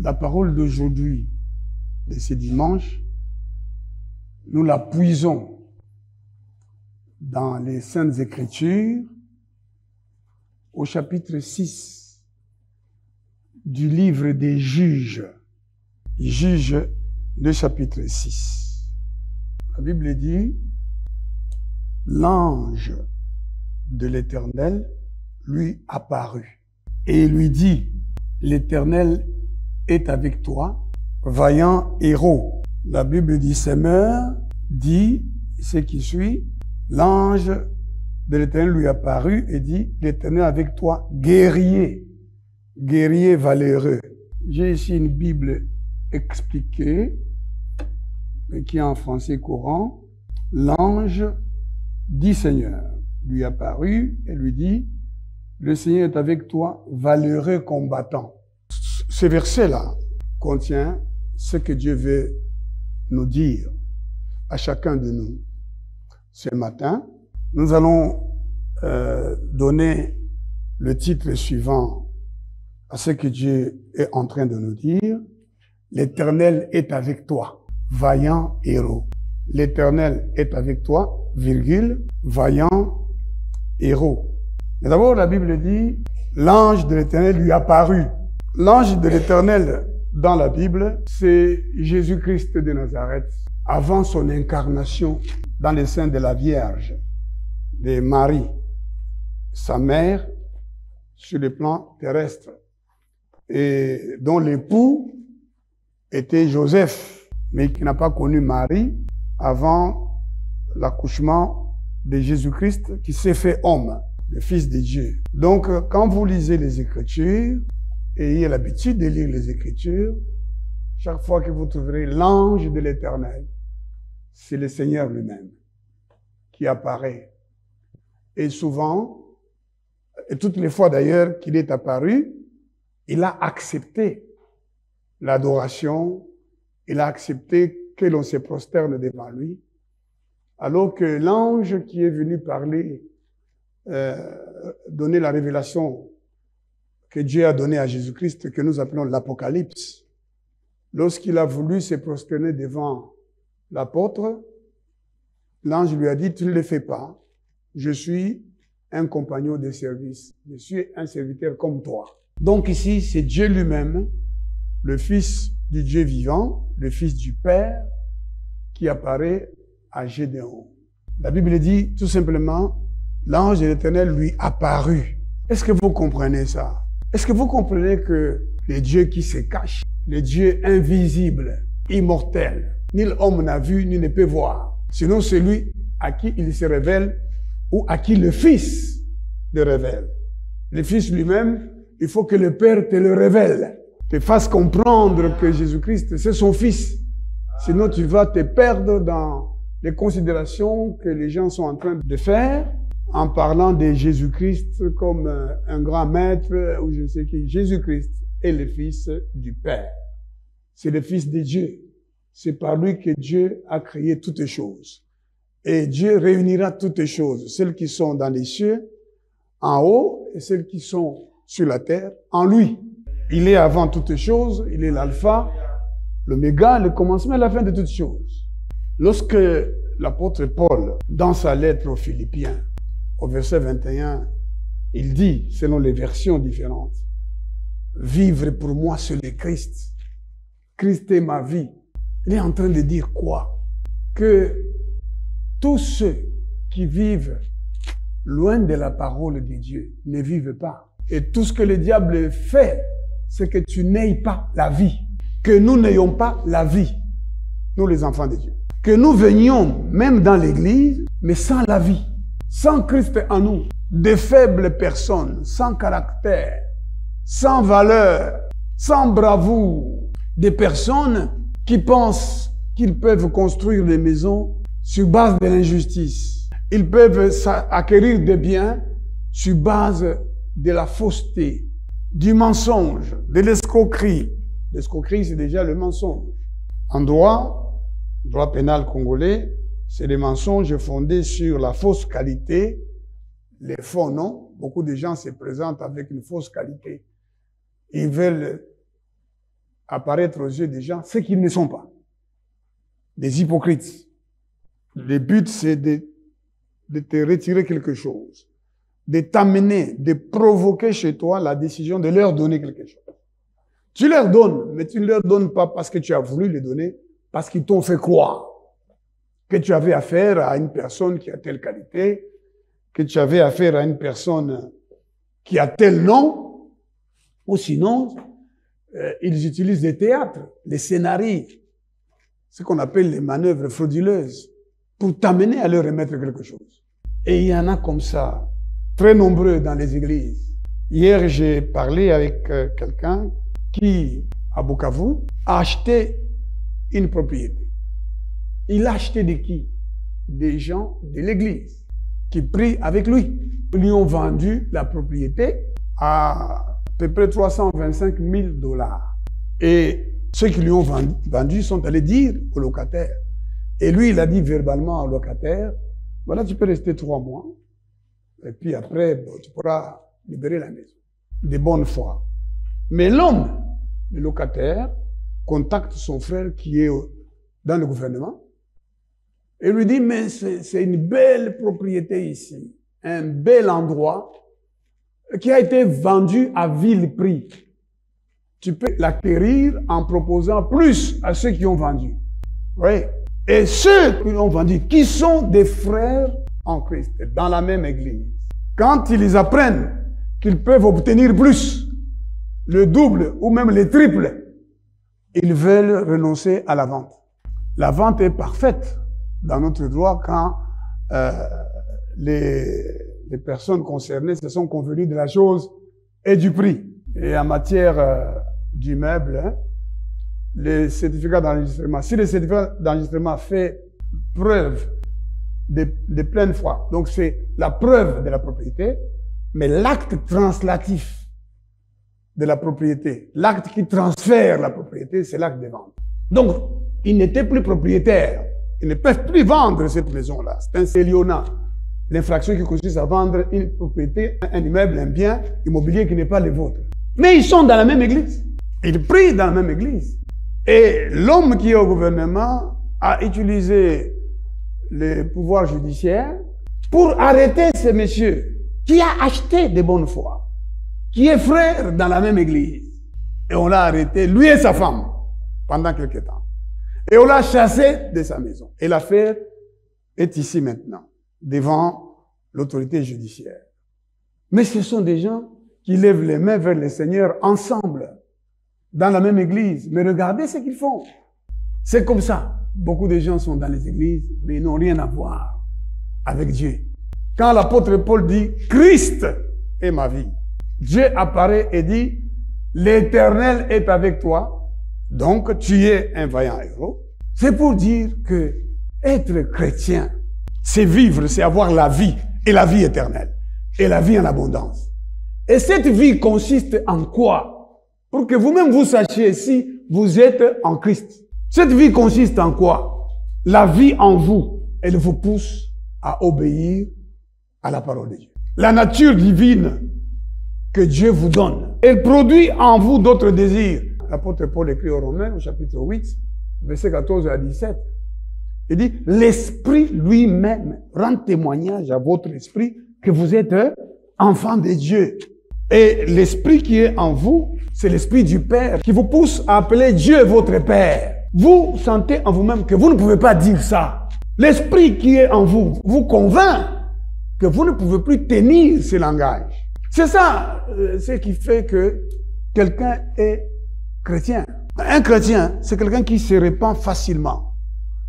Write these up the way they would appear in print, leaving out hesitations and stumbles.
La parole d'aujourd'hui, de ce dimanche, nous la puisons dans les Saintes Écritures, au chapitre 6 du livre des Juges. Juges, le chapitre 6. La Bible dit, l'ange de l'Éternel lui apparut et lui dit, l'Éternel est avec toi, vaillant héros. La Bible dit, Semeur dit, ce qui suit, l'ange de l'Éternel lui apparut et dit, l'Éternel avec toi, guerrier, guerrier valeureux. J'ai ici une Bible expliquée, qui est en français courant. L'ange dit Seigneur lui apparut et lui dit, le Seigneur est avec toi, valeureux combattant. Ce verset-là contient ce que Dieu veut nous dire à chacun de nous. Ce matin, nous allons donner le titre suivant à ce que Dieu est en train de nous dire. L'Éternel est avec toi, vaillant héros. L'Éternel est avec toi, virgule, vaillant héros. Mais d'abord, la Bible dit, l'ange de l'Éternel lui apparut. L'ange de l'Éternel dans la Bible, c'est Jésus-Christ de Nazareth, avant son incarnation dans le sein de la Vierge, de Marie, sa mère, sur le plan terrestre, et dont l'époux était Joseph, mais qui n'a pas connu Marie avant l'accouchement de Jésus-Christ, qui s'est fait homme, le Fils de Dieu. Donc, quand vous lisez les Écritures, et ayez l'habitude de lire les Écritures, chaque fois que vous trouverez l'ange de l'Éternel, c'est le Seigneur lui-même qui apparaît. Et souvent, et toutes les fois d'ailleurs qu'il est apparu, il a accepté l'adoration, il a accepté que l'on se prosterne devant lui, alors que l'ange qui est venu parler, donner la révélation que Dieu a donnée à Jésus-Christ, que nous appelons l'Apocalypse, lorsqu'il a voulu se prosterner devant l'apôtre, l'ange lui a dit, tu ne le fais pas, je suis un compagnon de service, je suis un serviteur comme toi. Donc ici, c'est Dieu lui-même, le Fils du Dieu vivant, le Fils du Père, qui apparaît à Gédéon. La Bible dit tout simplement, l'ange de l'Éternel lui apparut. Est-ce que vous comprenez ça? Est-ce que vous comprenez que les dieux qui se cachent, les dieux invisibles, immortels, ni l'homme n'a vu, ni ne peut voir, sinon celui à qui il se révèle ou à qui le Fils le révèle. Le Fils lui-même, il faut que le Père te le révèle, te fasse comprendre que Jésus-Christ, c'est son Fils. Sinon, tu vas te perdre dans les considérations que les gens sont en train de faire en parlant de Jésus-Christ comme un grand maître ou je ne sais qui. Jésus-Christ est le Fils du Père. C'est le Fils de Dieu. C'est par lui que Dieu a créé toutes choses. Et Dieu réunira toutes choses, celles qui sont dans les cieux, en haut, et celles qui sont sur la terre, en lui. Il est avant toutes choses, il est l'alpha, l'oméga, le commencement et la fin de toutes choses. Lorsque l'apôtre Paul, dans sa lettre aux Philippiens, au verset 21, il dit, selon les versions différentes, « Vivre pour moi, c'est le Christ. Christ est ma vie. » Il est en train de dire quoi? Que tous ceux qui vivent loin de la parole de Dieu ne vivent pas. Et tout ce que le diable fait, c'est que tu n'aies pas la vie. Que nous n'ayons pas la vie, nous les enfants de Dieu. Que nous venions même dans l'église, mais sans la vie. Sans Christ en nous, de faibles personnes, sans caractère, sans valeur, sans bravoure, des personnes qui pensent qu'ils peuvent construire des maisons sur base de l'injustice. Ils peuvent acquérir des biens sur base de la fausseté, du mensonge, de l'escroquerie. L'escroquerie, c'est déjà le mensonge. En droit pénal congolais, c'est des mensonges fondés sur la fausse qualité, les faux noms. Beaucoup de gens se présentent avec une fausse qualité. Ils veulent apparaître aux yeux des gens ce qu'ils ne sont pas. Des hypocrites. Le but, c'est de te retirer quelque chose, de t'amener, de provoquer chez toi la décision de leur donner quelque chose. Tu leur donnes, mais tu ne leur donnes pas parce que tu as voulu les donner, parce qu'ils t'ont fait croire que tu avais affaire à une personne qui a telle qualité, que tu avais affaire à une personne qui a tel nom, ou sinon, ils utilisent des théâtres, les scénarios, ce qu'on appelle les manœuvres frauduleuses, pour t'amener à leur remettre quelque chose. Et il y en a comme ça, très nombreux dans les églises. Hier, j'ai parlé avec quelqu'un qui, à Bukavu, a acheté une propriété. Il a acheté de qui? Des gens de l'église qui prient avec lui. Ils lui ont vendu la propriété à peu près 325 000 $. Et ceux qui lui ont vendu sont allés dire au locataire. Et lui, il a dit verbalement au locataire, voilà, tu peux rester 3 mois. Et puis après, bon, tu pourras libérer la maison. De bonne foi. Mais l'homme, le locataire, contacte son frère qui est dans le gouvernement et lui dit, mais c'est une belle propriété ici, un bel endroit qui a été vendu à vil prix. Tu peux l'acquérir en proposant plus à ceux qui ont vendu. Oui. Et ceux qui ont vendu, qui sont des frères en Christ, dans la même église, quand ils apprennent qu'ils peuvent obtenir plus, le double ou même le triple, ils veulent renoncer à la vente. La vente est parfaite dans notre droit quand les personnes concernées se sont convenues de la chose et du prix. Et en matière du meuble, hein, les certificats d'enregistrement, si le certificat d'enregistrement fait preuve de pleine foi, donc c'est la preuve de la propriété, mais l'acte translatif de la propriété, l'acte qui transfère la propriété, c'est l'acte de vente. Donc, ils n'étaient plus propriétaires. Ils ne peuvent plus vendre cette maison-là. C'est un céliona. L'infraction qui consiste à vendre une propriété, un immeuble, un bien immobilier qui n'est pas le vôtre. Mais ils sont dans la même église. Ils prient dans la même église. Et l'homme qui est au gouvernement a utilisé le pouvoir judiciaire pour arrêter ce monsieur qui a acheté de bonne foi, qui est frère dans la même église. Et on l'a arrêté, lui et sa femme, pendant quelque temps. Et on l'a chassé de sa maison. Et l'affaire est ici maintenant, devant l'autorité judiciaire. Mais ce sont des gens qui lèvent les mains vers le Seigneur ensemble, dans la même église. Mais regardez ce qu'ils font. C'est comme ça. Beaucoup de gens sont dans les églises, mais ils n'ont rien à voir avec Dieu. Quand l'apôtre Paul dit « Christ est ma vie », Dieu apparaît et dit « L'Éternel est avec toi, donc tu es un vaillant héros ». C'est pour dire que être chrétien, c'est vivre, c'est avoir la vie, et la vie éternelle, et la vie en abondance. Et cette vie consiste en quoi? Pour que vous-même vous sachiez si vous êtes en Christ. Cette vie consiste en quoi? La vie en vous, elle vous pousse à obéir à la parole de Dieu. La nature divine que Dieu vous donne, elle produit en vous d'autres désirs. L'apôtre Paul écrit aux Romains, au chapitre 8, versets 14 à 17. Il dit, l'Esprit lui-même rend témoignage à votre esprit que vous êtes enfant de Dieu. Et l'Esprit qui est en vous, c'est l'Esprit du Père qui vous pousse à appeler Dieu votre Père. Vous sentez en vous-même que vous ne pouvez pas dire ça. L'Esprit qui est en vous vous convainc que vous ne pouvez plus tenir ce langage. C'est ça ce qui fait que quelqu'un est chrétien. Un chrétien, c'est quelqu'un qui se répand facilement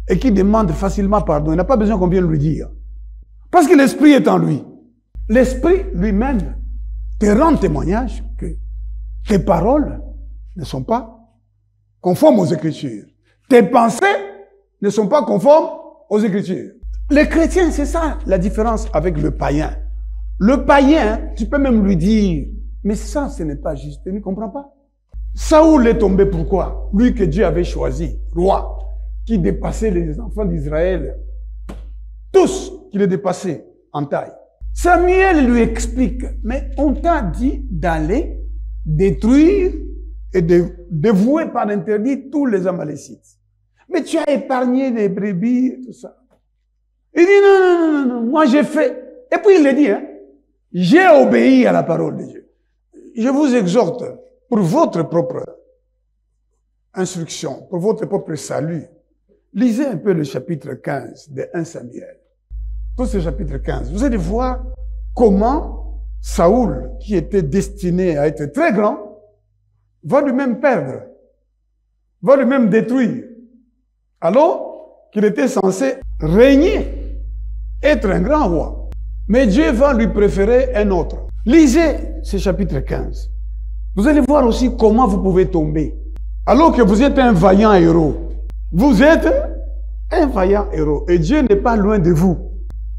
et qui demande facilement pardon. Il n'a pas besoin qu'on vienne lui dire. Parce que l'Esprit est en lui. L'Esprit lui-même te rend témoignage que tes paroles ne sont pas conformes aux Écritures. Tes pensées ne sont pas conformes aux Écritures. Les chrétiens, c'est ça la différence avec le païen. Le païen, tu peux même lui dire, mais ça, ce n'est pas juste. Tu ne comprends pas. Saoul est tombé pourquoi? Lui que Dieu avait choisi, roi, qui dépassait les enfants d'Israël. Tous qui les dépassaient en taille. Samuel lui explique, mais on t'a dit d'aller détruire et de dévouer par interdit tous les Amalécites. Mais tu as épargné les brebis, tout ça. Il dit non, moi j'ai fait. Et puis il le dit, hein, j'ai obéi à la parole de Dieu. Je vous exhorte, pour votre propre instruction, pour votre propre salut, lisez un peu le chapitre 15 de 1 Samuel. Tout ce chapitre 15. Vous allez voir comment Saoul, qui était destiné à être très grand, va lui-même perdre, va lui-même détruire, alors qu'il était censé régner, être un grand roi. Mais Dieu va lui préférer un autre. Lisez ce chapitre 15. Vous allez voir aussi comment vous pouvez tomber. Alors que vous êtes un vaillant héros. Vous êtes un vaillant héros. Et Dieu n'est pas loin de vous.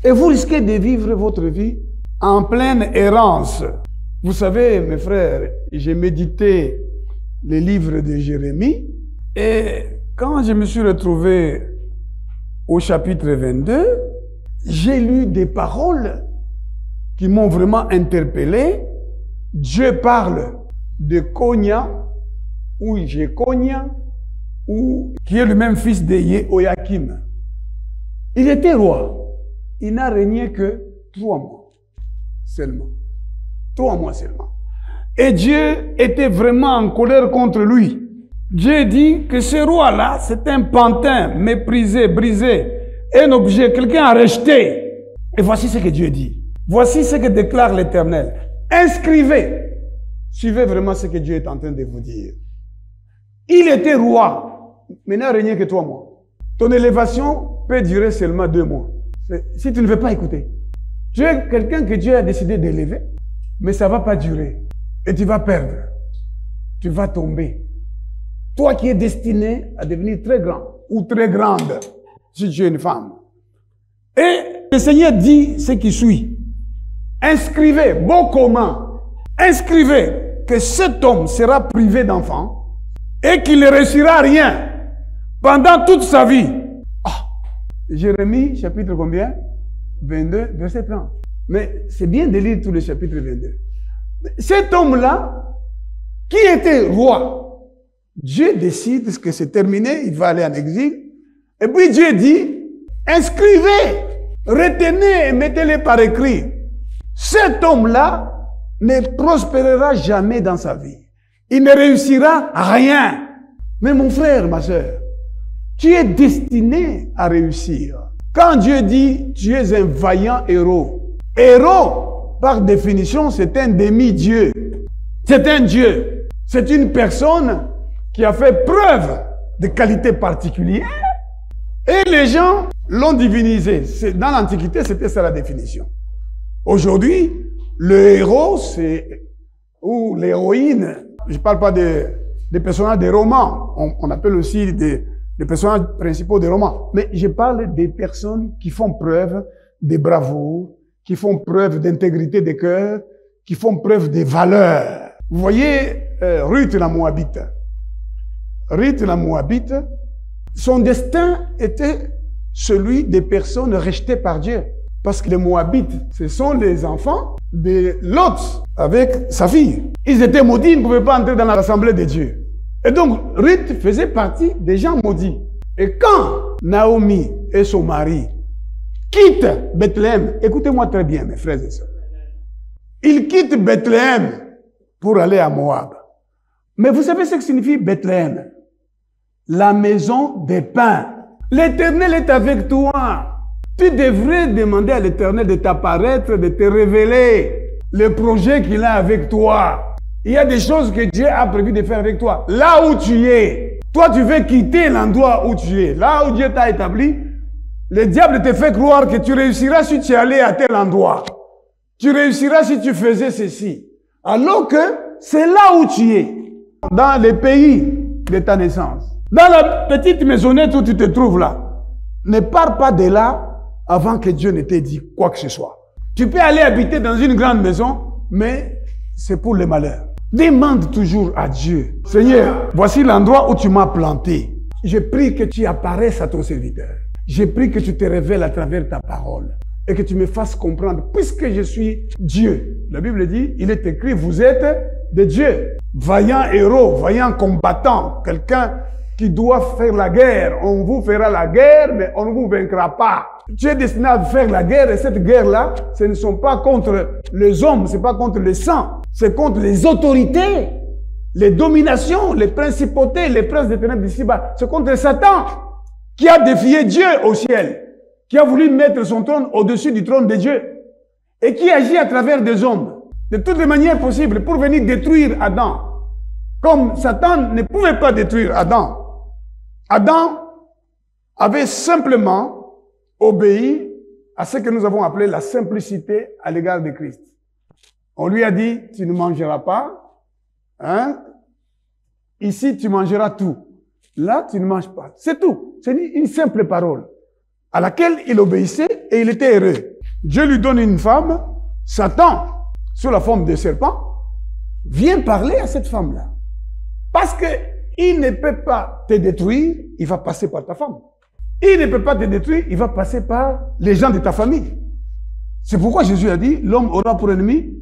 Et vous risquez de vivre votre vie en pleine errance. Vous savez, mes frères, j'ai médité les livres de Jérémie. Et quand je me suis retrouvé au chapitre 22, j'ai lu des paroles qui m'ont vraiment interpellé. Dieu parle de Konia, ou Jékonia, qui est le même fils de Jehoiakim. Il était roi. Il n'a régné que 3 mois seulement. 3 mois seulement. Et Dieu était vraiment en colère contre lui. Dieu dit que ce roi-là, c'est un pantin méprisé, brisé, un objet, quelqu'un a rejeté. Et voici ce que Dieu dit. Voici ce que déclare l'Éternel. Inscrivez. Suivez vraiment ce que Dieu est en train de vous dire. Il était roi, mais n'a régné que 3 mois. Ton élévation peut durer seulement 2 mois. Si tu ne veux pas écouter. Tu es quelqu'un que Dieu a décidé d'élever, mais ça ne va pas durer. Et tu vas perdre. Tu vas tomber. Toi qui es destiné à devenir très grand ou très grande, si tu es une femme. Et le Seigneur dit ce qui suit. Inscrivez, bon comment, inscrivez que cet homme sera privé d'enfants et qu'il ne réussira rien pendant toute sa vie. Jérémie, chapitre combien? 22, verset 30. Mais c'est bien de lire tout le chapitre 22. Cet homme-là, qui était roi, Dieu décide que c'est terminé, il va aller en exil. Et puis Dieu dit, inscrivez, retenez et mettez-les par écrit. Cet homme-là ne prospérera jamais dans sa vie. Il ne réussira à rien. Mais mon frère, ma soeur, tu es destiné à réussir. Quand Dieu dit, tu es un vaillant héros. Héros, par définition, c'est un demi-dieu. C'est un dieu. C'est une personne qui a fait preuve de qualités particulières. Et les gens l'ont divinisé. Dans l'Antiquité, c'était ça la définition. Aujourd'hui, le héros, ou l'héroïne, je ne parle pas des personnages des romans. On appelle aussi des personnages principaux des romans. Mais je parle des personnes qui font preuve de bravoure, qui font preuve d'intégrité de cœur, qui font preuve de valeur. Vous voyez Ruth la Moabite. Ruth la Moabite, son destin était celui des personnes rejetées par Dieu. Parce que les Moabites, ce sont les enfants de Lot avec sa fille. Ils étaient maudits, ils ne pouvaient pas entrer dans l'assemblée de Dieu. Et donc, Ruth faisait partie des gens maudits. Et quand Naomi et son mari quittent Bethléem, écoutez-moi très bien, mes frères et sœurs. Ils quittent Bethléem pour aller à Moab. Mais vous savez ce que signifie Bethléem? La maison des pains. L'Éternel est avec toi. Tu devrais demander à l'Éternel de t'apparaître, de te révéler le projet qu'il a avec toi. Il y a des choses que Dieu a prévu de faire avec toi. Là où tu es, toi tu veux quitter l'endroit où tu es. Là où Dieu t'a établi, le diable te fait croire que tu réussiras si tu allais à tel endroit. Tu réussiras si tu faisais ceci. Alors que c'est là où tu es, dans le pays de ta naissance. Dans la petite maisonnette où tu te trouves là, ne pars pas de là avant que Dieu ne t'ait dit quoi que ce soit. Tu peux aller habiter dans une grande maison, mais c'est pour le malheur. Demande toujours à Dieu, Seigneur, voici l'endroit où tu m'as planté. Je prie que tu apparaisses à ton serviteur. Je prie que tu te révèles à travers ta parole et que tu me fasses comprendre, puisque je suis Dieu. La Bible dit, il est écrit, vous êtes de Dieu. Vaillant héros, vaillant combattant, quelqu'un qui doit faire la guerre. On vous fera la guerre, mais on ne vous vaincra pas. Tu es destiné à faire la guerre, et cette guerre-là, ce ne sont pas contre les hommes, ce n'est pas contre le sang, c'est contre les autorités, les dominations, les principautés, les princes des ténèbres d'ici-bas. C'est contre Satan qui a défié Dieu au ciel, qui a voulu mettre son trône au-dessus du trône de Dieu et qui agit à travers des hommes, de toutes les manières possibles, pour venir détruire Adam. Comme Satan ne pouvait pas détruire Adam. Adam avait simplement obéi à ce que nous avons appelé la simplicité à l'égard de Christ. On lui a dit, tu ne mangeras pas, hein? Ici tu mangeras tout. Là, tu ne manges pas. C'est tout. C'est une simple parole à laquelle il obéissait et il était heureux. Dieu lui donne une femme, Satan, sous la forme de serpent, vient parler à cette femme-là. Parce que il ne peut pas te détruire, il va passer par ta femme. Il ne peut pas te détruire, il va passer par les gens de ta famille. C'est pourquoi Jésus a dit, l'homme aura pour ennemi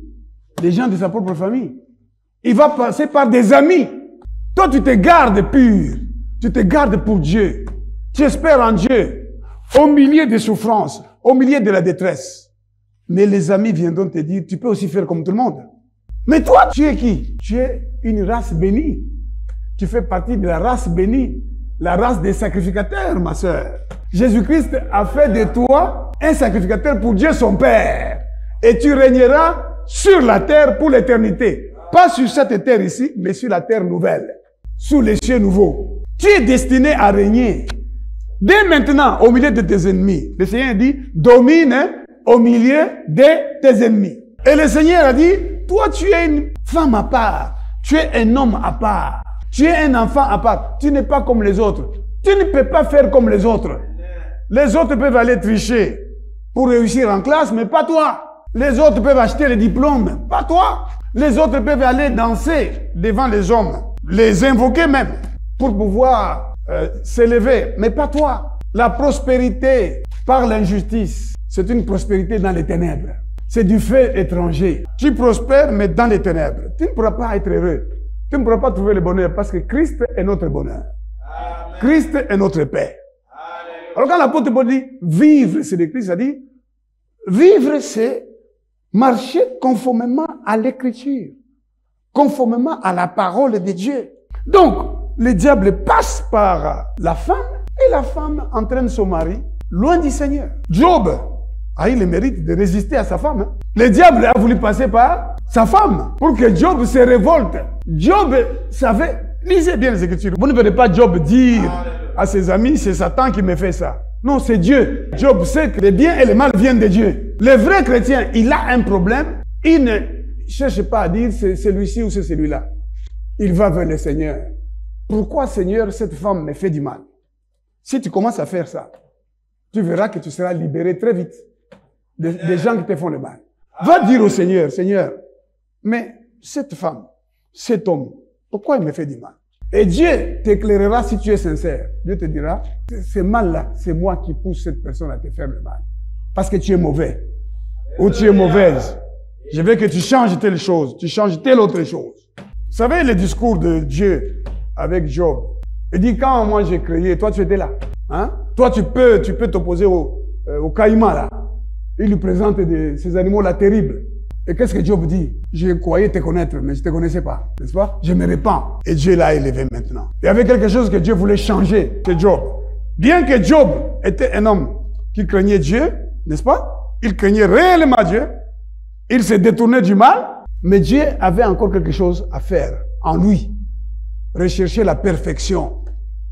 les gens de sa propre famille. Il va passer par des amis. Toi, tu te gardes pur. Tu te gardes pour Dieu. Tu espères en Dieu. Au milieu des souffrances, au milieu de la détresse. Mais les amis viendront te dire, tu peux aussi faire comme tout le monde. Mais toi, tu es qui? Tu es une race bénie. Tu fais partie de la race bénie. La race des sacrificateurs, ma sœur. Jésus-Christ a fait de toi un sacrificateur pour Dieu son Père. Et tu régneras sur la terre pour l'éternité. Pas sur cette terre ici, mais sur la terre nouvelle. Sous les cieux nouveaux. Tu es destiné à régner. Dès maintenant, au milieu de tes ennemis. Le Seigneur dit, domine au milieu de tes ennemis. Et le Seigneur a dit, toi tu es une femme à part. Tu es un homme à part. Tu es un enfant à part. Tu n'es pas comme les autres. Tu ne peux pas faire comme les autres. Les autres peuvent aller tricher pour réussir en classe, mais pas toi. Les autres peuvent acheter les diplômes, pas toi. Les autres peuvent aller danser devant les hommes, les invoquer même, pour pouvoir s'élever, mais pas toi. La prospérité par l'injustice, c'est une prospérité dans les ténèbres. C'est du fait étranger. Tu prospères, mais dans les ténèbres. Tu ne pourras pas être heureux. Tu ne pourras pas trouver le bonheur parce que Christ est notre bonheur. Amen. Christ est notre paix. Amen. Alors quand l'apôtre Paul dit vivre, c'est de Christ, ça dit vivre, c'est marcher conformément à l'écriture, conformément à la parole de Dieu. Donc, le diable passe par la femme et la femme entraîne son mari loin du Seigneur. Job a eu le mérite de résister à sa femme. Le diable a voulu passer par sa femme pour que Job se révolte. Job savait, lisez bien les Écritures. Vous ne verrez pas Job dire à ses amis, c'est Satan qui me fait ça. Non, c'est Dieu. Job sait que le bien et le mal viennent de Dieu. Le vrai chrétien, il a un problème, il ne cherche pas à dire c'est celui-ci ou c'est celui-là. Il va vers le Seigneur. Pourquoi, Seigneur, cette femme me fait du mal? Si tu commences à faire ça, tu verras que tu seras libéré très vite des gens qui te font le mal. Va dire au Seigneur, Seigneur, mais cette femme, cet homme, pourquoi il me fait du mal? Et Dieu t'éclairera si tu es sincère. Dieu te dira, ce mal-là, c'est moi qui pousse cette personne à te faire le mal. Parce que tu es mauvais. Ou tu es mauvaise. Je veux que tu changes telle chose, tu changes telle autre chose. Vous savez le discours de Dieu avec Job? Il dit, quand moi j'ai créé, toi tu étais là. Hein? Toi tu peux t'opposer au caïman là. Il lui présente ces animaux-là terribles. Et qu'est-ce que Job dit? Je croyais te connaître, mais je ne te connaissais pas. N'est-ce pas? Je me répands. Et Dieu l'a élevé maintenant. Il y avait quelque chose que Dieu voulait changer chez Job. Bien que Job était un homme qui craignait Dieu, n'est-ce pas? Il craignait réellement Dieu. Il se détournait du mal. Mais Dieu avait encore quelque chose à faire en lui. Rechercher la perfection.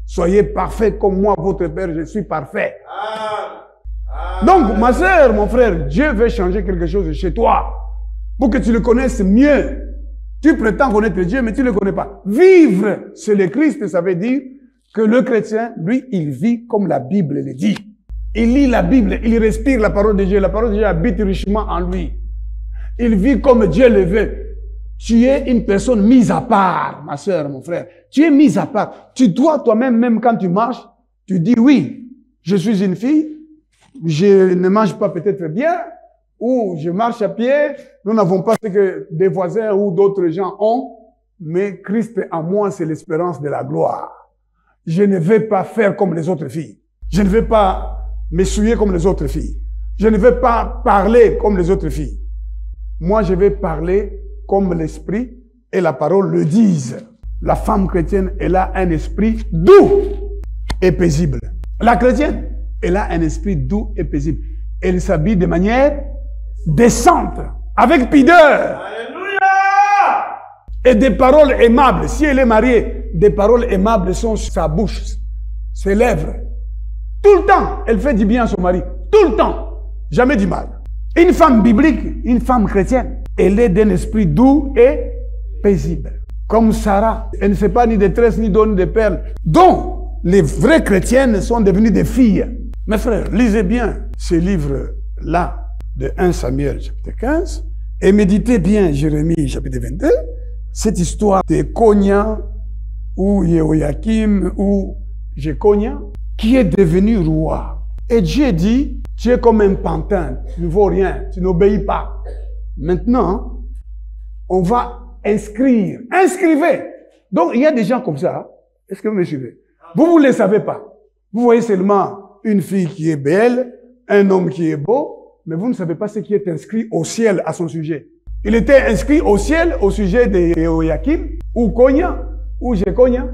Soyez parfaits comme moi, votre Père, je suis parfait. Donc, ma sœur, mon frère, Dieu veut changer quelque chose chez toi pour que tu le connaisses mieux. Tu prétends connaître Dieu, mais tu ne le connais pas. Vivre, c'est le Christ, ça veut dire que le chrétien, lui, il vit comme la Bible le dit. Il lit la Bible, il respire la parole de Dieu. La parole de Dieu habite richement en lui. Il vit comme Dieu le veut. Tu es une personne mise à part, ma sœur, mon frère. Tu es mise à part. Tu dois toi-même, même quand tu marches, tu dis oui, je suis une fille, je ne mange pas peut-être bien, ou je marche à pied, nous n'avons pas ce que des voisins ou d'autres gens ont, mais Christ en moi, c'est l'espérance de la gloire. Je ne vais pas faire comme les autres filles. Je ne vais pas m'essuyer comme les autres filles. Je ne vais pas parler comme les autres filles. Moi, je vais parler comme l'Esprit et la parole le disent. La femme chrétienne, elle a un esprit doux et paisible. La chrétienne, elle a un esprit doux et paisible. Elle s'habille de manière décente, avec pudeur. Alléluia! Et des paroles aimables. Si elle est mariée, des paroles aimables sont sur sa bouche, ses lèvres. Tout le temps, elle fait du bien à son mari. Tout le temps. Jamais du mal. Une femme biblique, une femme chrétienne, elle est d'un esprit doux et paisible. Comme Sarah, elle ne fait pas ni de tresses ni d'or ni de perles. Donc, les vraies chrétiennes sont devenues des filles. Mes frères, lisez bien ce livre-là de 1 Samuel chapitre 15 et méditez bien Jérémie chapitre 22, cette histoire de Konia ou Jehoiakim ou Jekonia qui est devenu roi. Et Dieu dit, tu es comme un pantin, tu ne vaux rien, tu n'obéis pas. Maintenant, on va inscrire. Inscrivez. Donc, il y a des gens comme ça. Est-ce que vous me suivez? Vous ne le savez pas. Vous voyez seulement une fille qui est belle, un homme qui est beau, mais vous ne savez pas ce qui est inscrit au ciel à son sujet. Il était inscrit au ciel au sujet de Jehoiakim, ou Konia, ou Jekonia.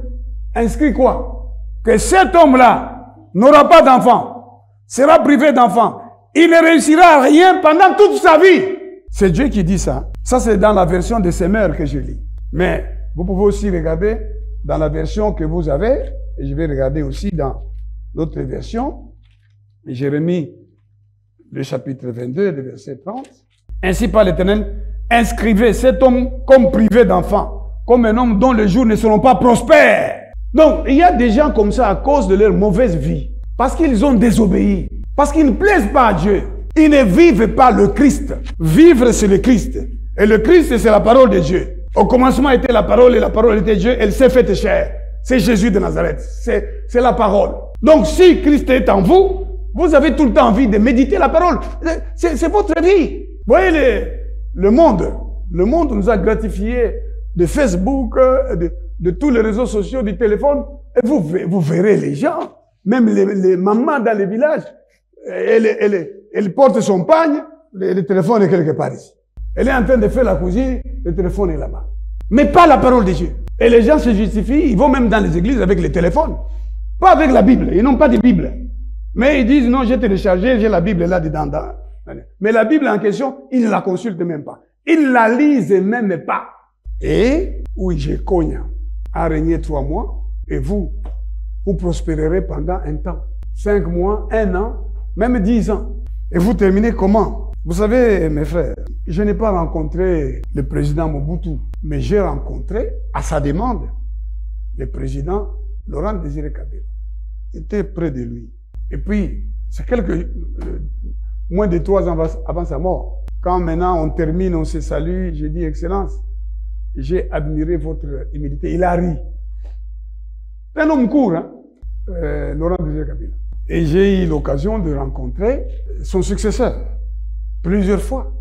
Inscrit quoi? Que cet homme-là n'aura pas d'enfant, sera privé d'enfant. Il ne réussira à rien pendant toute sa vie. C'est Dieu qui dit ça. Ça, c'est dans la version de Semeur que je lis. Mais vous pouvez aussi regarder dans la version que vous avez, et je vais regarder aussi dans l'autre version, Jérémie, le chapitre 22, le verset 30. Ainsi par l'Éternel, inscrivez cet homme comme privé d'enfant, comme un homme dont les jours ne seront pas prospères. Donc, il y a des gens comme ça à cause de leur mauvaise vie, parce qu'ils ont désobéi, parce qu'ils ne plaisent pas à Dieu. Ils ne vivent pas le Christ. Vivre, c'est le Christ. Et le Christ, c'est la parole de Dieu. Au commencement était la parole et la parole était Dieu. Elle s'est faite chair. C'est Jésus de Nazareth. C'est la parole. Donc, si Christ est en vous, vous avez tout le temps envie de méditer la parole. C'est votre vie. Vous voyez le monde. Le monde nous a gratifié de Facebook, de tous les réseaux sociaux, du téléphone. Et vous verrez les gens, même les mamans dans les villages, elle porte son pagne, le téléphone est quelque part ici. Elle est en train de faire la cuisine, le téléphone est là-bas. Mais pas la parole de Dieu. Et les gens se justifient, ils vont même dans les églises avec les téléphones. Pas avec la Bible, ils n'ont pas de Bible. Mais ils disent, non, j'ai téléchargé, j'ai la Bible là-dedans. Mais la Bible en question, ils ne la consultent même pas. Ils ne la lisent même pas. Et, oui, Jekonia a régné 3 mois, et vous prospérerez pendant un temps. 5 mois, 1 an, même 10 ans. Et vous terminez comment? Vous savez, mes frères, je n'ai pas rencontré le président Mobutu, mais j'ai rencontré, à sa demande, le président Laurent Désiré Kabila. J'étais près de lui. Et puis, c'est moins de 3 ans avant sa mort. Quand maintenant on termine, on se salue, j'ai dit, Excellence, j'ai admiré votre humilité. Il a ri. C'est un homme court, hein? Laurent Désiré Kabila. Et j'ai eu l'occasion de rencontrer son successeur plusieurs fois.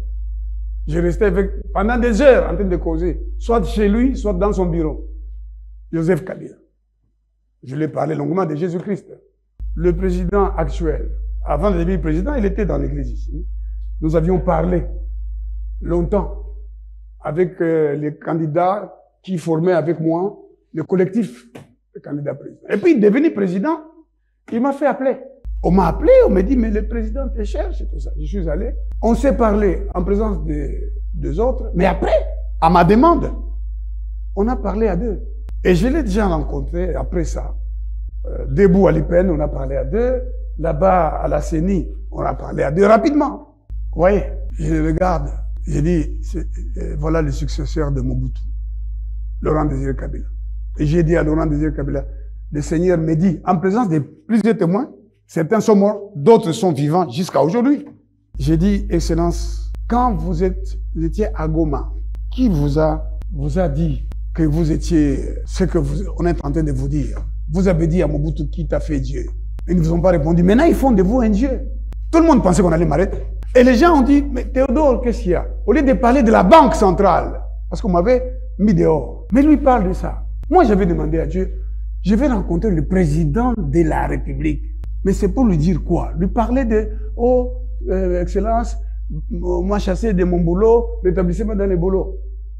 Je restais pendant des heures en train de causer, soit chez lui, soit dans son bureau. Joseph Kabila. Je lui ai parlé longuement de Jésus-Christ. Le président actuel, avant de devenir président, il était dans l'église ici. Nous avions parlé longtemps avec les candidats qui formaient avec moi le collectif de candidats présidents. Et puis, devenu président, il m'a fait appeler. On m'a appelé, on m'a dit, mais le président te cherche et tout ça. Je suis allé. On s'est parlé en présence des autres. Mais après, à ma demande, on a parlé à 2. Et je l'ai déjà rencontré après ça. Debout à l'IPN, on a parlé à 2. Là-bas, à la CENI, on a parlé à 2 rapidement. Vous voyez, je regarde. J'ai dit, voilà le successeur de Mobutu, Laurent Désiré Kabila. Et j'ai dit à Laurent Désiré Kabila, le Seigneur me dit, en présence de plusieurs témoins, certains sont morts, d'autres sont vivants jusqu'à aujourd'hui. J'ai dit, Excellence, quand vous étiez à Goma, qui vous a dit que vous étiez ce que on est en train de vous dire? Vous avez dit à Mobutu, qui t'a fait Dieu? Ils ne vous ont pas répondu. Maintenant, ils font de vous un Dieu. Tout le monde pensait qu'on allait m'arrêter. Et les gens ont dit, mais Théodore, qu'est-ce qu'il y a? Au lieu de parler de la banque centrale, parce qu'on m'avait mis dehors. Mais lui parle de ça. Moi, j'avais demandé à Dieu, je vais rencontrer le président de la République. Mais c'est pour lui dire quoi? Lui parler de, oh, Excellence, moi chassé de mon boulot, l'établissement dans les boulots.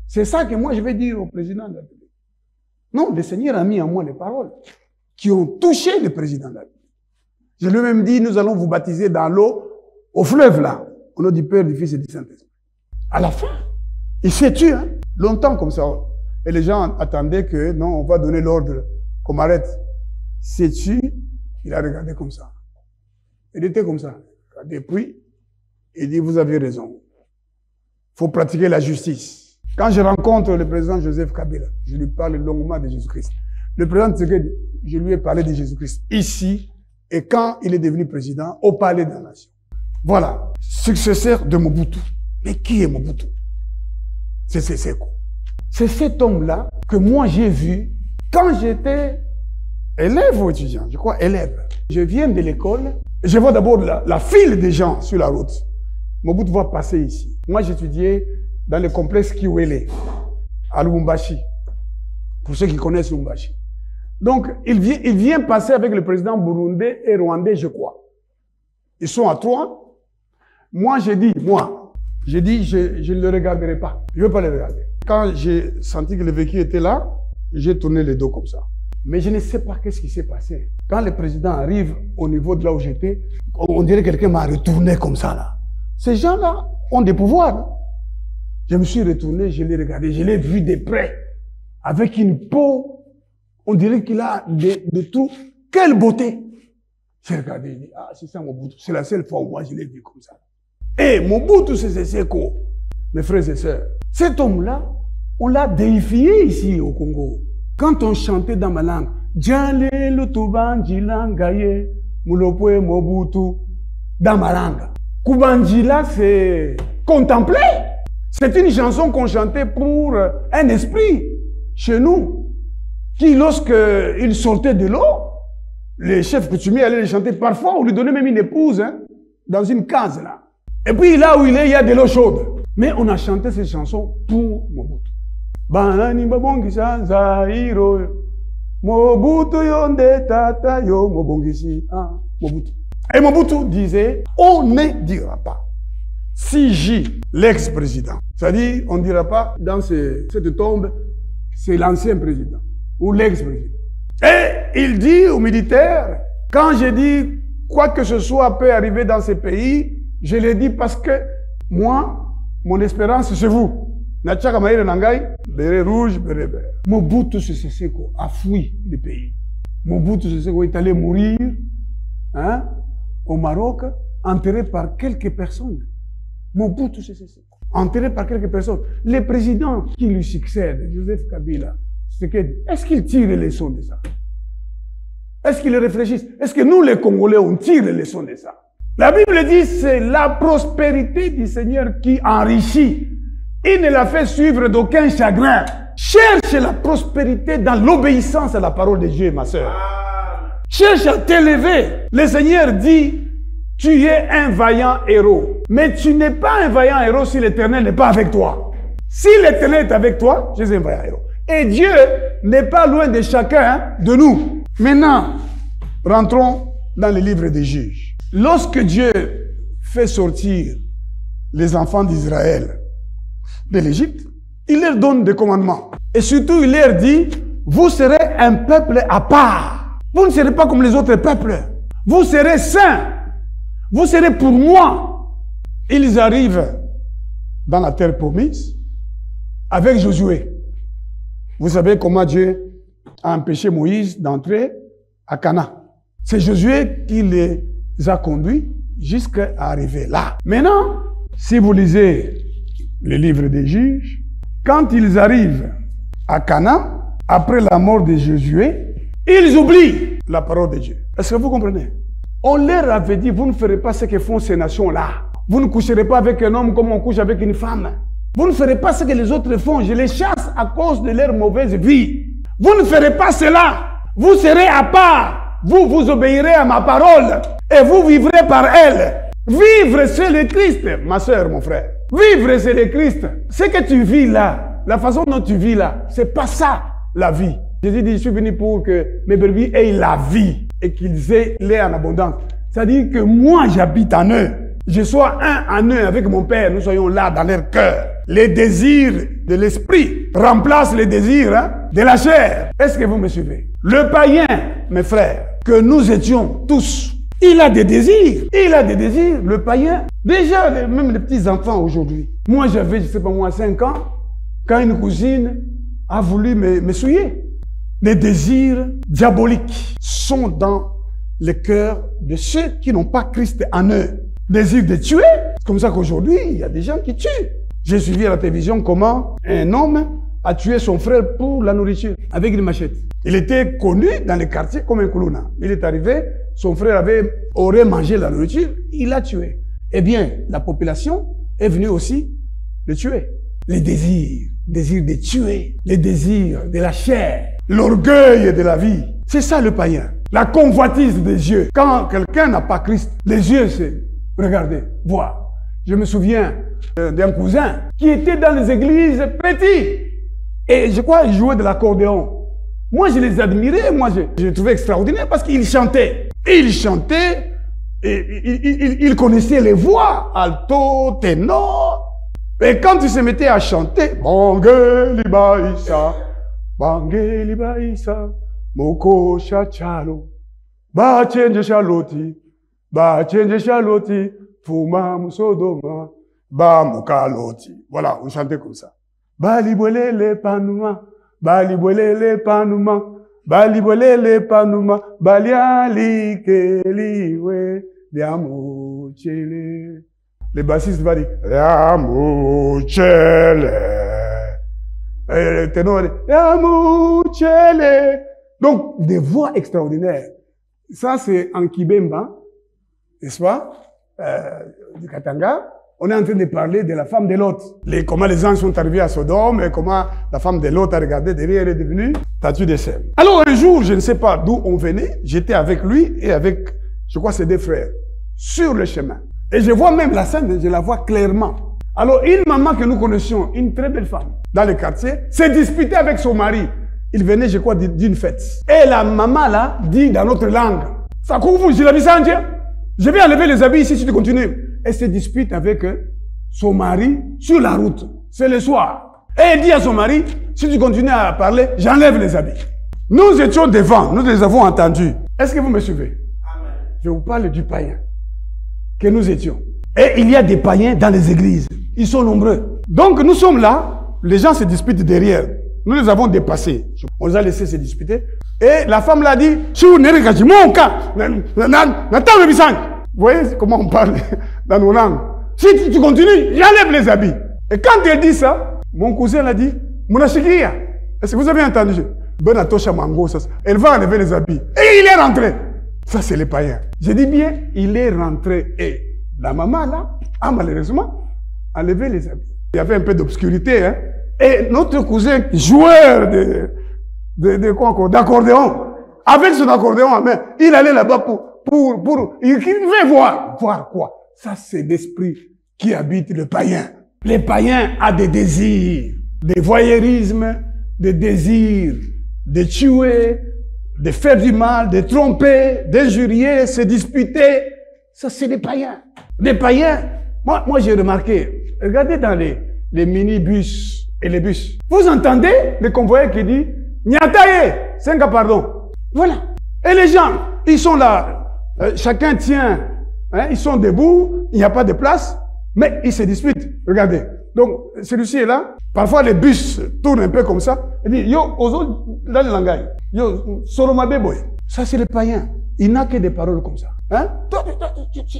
C'est ça que moi je vais dire au président de la République. Non, le Seigneur a mis en moi les paroles qui ont touché le président de la République. Je lui ai même dit, nous allons vous baptiser dans l'eau, au fleuve là, au nom du Père, du Fils et du Saint-Esprit. À la fin, il s'est tué, hein, longtemps comme ça. Et les gens attendaient que, non, on va donner l'ordre qu'on m'arrête. C'est tu, il a regardé comme ça. Il était comme ça. Et puis, il dit, vous avez raison. Il faut pratiquer la justice. Quand je rencontre le président Joseph Kabila, je lui parle longuement de Jésus-Christ. Le président Tshisekedi, je lui ai parlé de Jésus-Christ ici, et quand il est devenu président, au palais de la nation. Voilà, successeur de Mobutu. Mais qui est Mobutu? C'est Seko. C'est cet homme-là que moi j'ai vu quand j'étais élève ou étudiant, je crois élève. Je viens de l'école, je vois d'abord la file des gens sur la route. Mobutu va passer ici. Moi j'étudiais dans le complexe Kiwele, à Lubumbashi, pour ceux qui connaissent Lubumbashi. Donc il vient passer avec le président burundais et rwandais, je crois. Ils sont à 3. Moi je ne le regarderai pas. Je ne veux pas le regarder. Quand j'ai senti que le véhicule était là, j'ai tourné le dos comme ça. Mais je ne sais pas qu'est-ce qui s'est passé. Quand le président arrive au niveau de là où j'étais, on dirait que quelqu'un m'a retourné comme ça là. Ces gens-là ont des pouvoirs. Hein? Je me suis retourné, je l'ai regardé, je l'ai vu de près. Avec une peau, on dirait qu'il a de tout. Quelle beauté! J'ai regardé, je dis, ah, c'est ça Mobutu. C'est la seule fois où moi je l'ai vu comme ça. Et Mobutu, c'est Seko. Mes frères et sœurs, cet homme-là, on l'a déifié ici au Congo. Quand on chantait dans ma langue, Djale Lutubanjila Ngaye, Mulopwe Mobutu, dans ma langue. Kubanjila, c'est contempler. C'est une chanson qu'on chantait pour un esprit chez nous, qui, lorsqu'il sortait de l'eau, les chefs coutumiers allaient les chanter. Parfois, on lui donnait même une épouse, hein, dans une case là. Et puis là où il est, il y a de l'eau chaude. Mais on a chanté ces chansons pour Mobutu. Banani babongisa Zairo, Mobutu yonde tata yo mobongisi, Mobutu. Et Mobutu disait, on ne dira pas. Si J, l'ex-président, c'est-à-dire, on ne dira pas dans cette tombe, c'est l'ancien président ou l'ex-président. Et il dit aux militaires, quand j'ai dit quoi que ce soit peut arriver dans ces pays, je l'ai dit parce que moi, mon espérance, c'est vous. Natchaka Maïre Nangai, béret rouge, béret vert. Mobutu Sese Seko a fui le pays. Mobutu Sese Seko est allé mourir, hein, au Maroc, enterré par quelques personnes. Mobutu Sese Seko, enterré par quelques personnes. Les présidents qui lui succèdent, Joseph Kabila, est-ce qu'ils tirent les leçons de ça? Est-ce qu'ils réfléchissent? Est-ce que nous, les Congolais, on tire les leçons de ça? La Bible dit c'est la prospérité du Seigneur qui enrichit. Il ne la fait suivre d'aucun chagrin. Cherche la prospérité dans l'obéissance à la parole de Dieu, ma sœur. Cherche à t'élever. Le Seigneur dit, tu es un vaillant héros. Mais tu n'es pas un vaillant héros si l'Éternel n'est pas avec toi. Si l'Éternel est avec toi, tu es un vaillant héros. Et Dieu n'est pas loin de chacun de nous. Maintenant, rentrons dans le livre des Juges. Lorsque Dieu fait sortir les enfants d'Israël de l'Égypte, il leur donne des commandements. Et surtout, il leur dit, vous serez un peuple à part. Vous ne serez pas comme les autres peuples. Vous serez saints. Vous serez pour moi. Ils arrivent dans la terre promise avec Josué. Vous savez comment Dieu a empêché Moïse d'entrer à Canaan. C'est Josué qui les a conduits jusqu'à arriver là. Maintenant, si vous lisez le livre des Juges, quand ils arrivent à Canaan, après la mort de Josué, ils oublient la parole de Dieu. Est-ce que vous comprenez? On leur avait dit, vous ne ferez pas ce que font ces nations-là. Vous ne coucherez pas avec un homme comme on couche avec une femme. Vous ne ferez pas ce que les autres font. Je les chasse à cause de leur mauvaise vie. Vous ne ferez pas cela. Vous serez à part. Vous, vous obéirez à ma parole. Et vous vivrez par elle. Vivre, c'est le Christ, ma soeur, mon frère. Vivre, c'est le Christ. Ce que tu vis là, la façon dont tu vis là, c'est pas ça la vie. Jésus dit, je suis venu pour que mes brebis aient la vie et qu'ils aient l'air en abondance. C'est-à-dire que moi, j'habite en eux. Je sois un en eux avec mon Père. Nous soyons là dans leur cœur. Les désirs de l'esprit remplacent les désirs de la chair. Est-ce que vous me suivez? Le païen, mes frères, que nous étions tous, il a des désirs. Il a des désirs, le païen. Déjà, même les petits enfants aujourd'hui. Moi, j'avais, je sais pas moi, 5 ans, quand une cousine a voulu me souiller. Les désirs diaboliques sont dans le cœur de ceux qui n'ont pas Christ en eux. Désir de tuer. C'est comme ça qu'aujourd'hui, il y a des gens qui tuent. J'ai suivi à la télévision comment un homme a tué son frère pour la nourriture avec une machette. Il était connu dans les quartiers comme un Koulouna. Il est arrivé, son frère aurait mangé la nourriture, il l'a tué. Eh bien, la population est venue aussi le tuer. Les désirs de tuer, les désirs de la chair, l'orgueil de la vie. C'est ça le païen. La convoitise des yeux. Quand quelqu'un n'a pas Christ, les yeux, c'est regardez, voir. Je me souviens d'un cousin qui était dans les églises petits. Et je crois qu'il jouait de l'accordéon. Moi, je les admirais. Moi, je les trouvais extraordinaires parce qu'ils chantaient. Il chantait, et il connaissait les voix, alto, ténor. Et quand il se mettait à chanter, Bangeli Baïsa, Bangeli Baïsa, Moko Chachalo, Ba Chenje Chaloti, Ba Chenje Chaloti, Fuma Musodoma, Ba Mokaloti. Voilà, on chantait comme ça. Balibole le panouma, balibole le panouma, balibole le panouma, baliali keliwe, diamo chele. Les bassistes vont dire, diamo chele. Et le ténor dit, diamo chele. Donc, des voix extraordinaires. Ça, c'est en Kibemba, n'est-ce pas, du Katanga. On est en train de parler de la femme de Lot. Comment les anges sont arrivés à Sodome et comment la femme de Lot a regardé derrière, elle est devenue statue de sel. Alors un jour, je ne sais pas d'où on venait, j'étais avec lui et avec, je crois, ses 2 frères, sur le chemin. Et je vois même la scène, je la vois clairement. Alors une maman que nous connaissions, une très belle femme, dans le quartier, s'est disputée avec son mari. Il venait, je crois, d'une fête. Et la maman là, dit dans notre langue, « Ça couvre, je l'ai dit, je vais enlever les habits ici si tu continues. » Elle se dispute avec son mari sur la route. C'est le soir. Et elle dit à son mari, si tu continues à parler, j'enlève les habits. Nous étions devant, nous les avons entendus. Est-ce que vous me suivez? Amen. Je vous parle du païen que nous étions. Et il y a des païens dans les églises. Ils sont nombreux. Donc nous sommes là, les gens se disputent derrière. Nous les avons dépassés. On les a laissés se disputer. Et la femme l'a dit, vous voyez comment on parle dans nos langues. Si tu continues, j'enlève les habits. Et quand elle dit ça, mon cousin l'a dit, Mounashikia, est-ce que vous avez entendu? Elle va enlever les habits. Et il est rentré. Ça, c'est les païens. Je dis bien, il est rentré. Et la maman, là, a malheureusement enlevé les habits. Il y avait un peu d'obscurité, hein. Et notre cousin, joueur d'accordéon, avec son accordéon en main, il allait là-bas il veut voir. Voir quoi? Ça, c'est l'esprit qui habite le païen. Les païens ont des désirs, des voyeurismes, des désirs de tuer, de faire du mal, de tromper, d'injurier, se disputer. Ça, c'est les païens. Les païens, moi j'ai remarqué, regardez dans les minibus et les bus. Vous entendez le convoyeur qui dit, Nyataye, 5 pardon. Voilà. Et les gens, ils sont là. Chacun tient, hein, ils sont debout, il n'y a pas de place, mais ils se disputent. Regardez. Donc, celui-ci est là. Parfois, les bus tournent un peu comme ça. Il dit, yo, ozo, dans le langage. Yo, soromabe boy. Ça, c'est le païen. Il n'a que des paroles comme ça. Hein? Toi,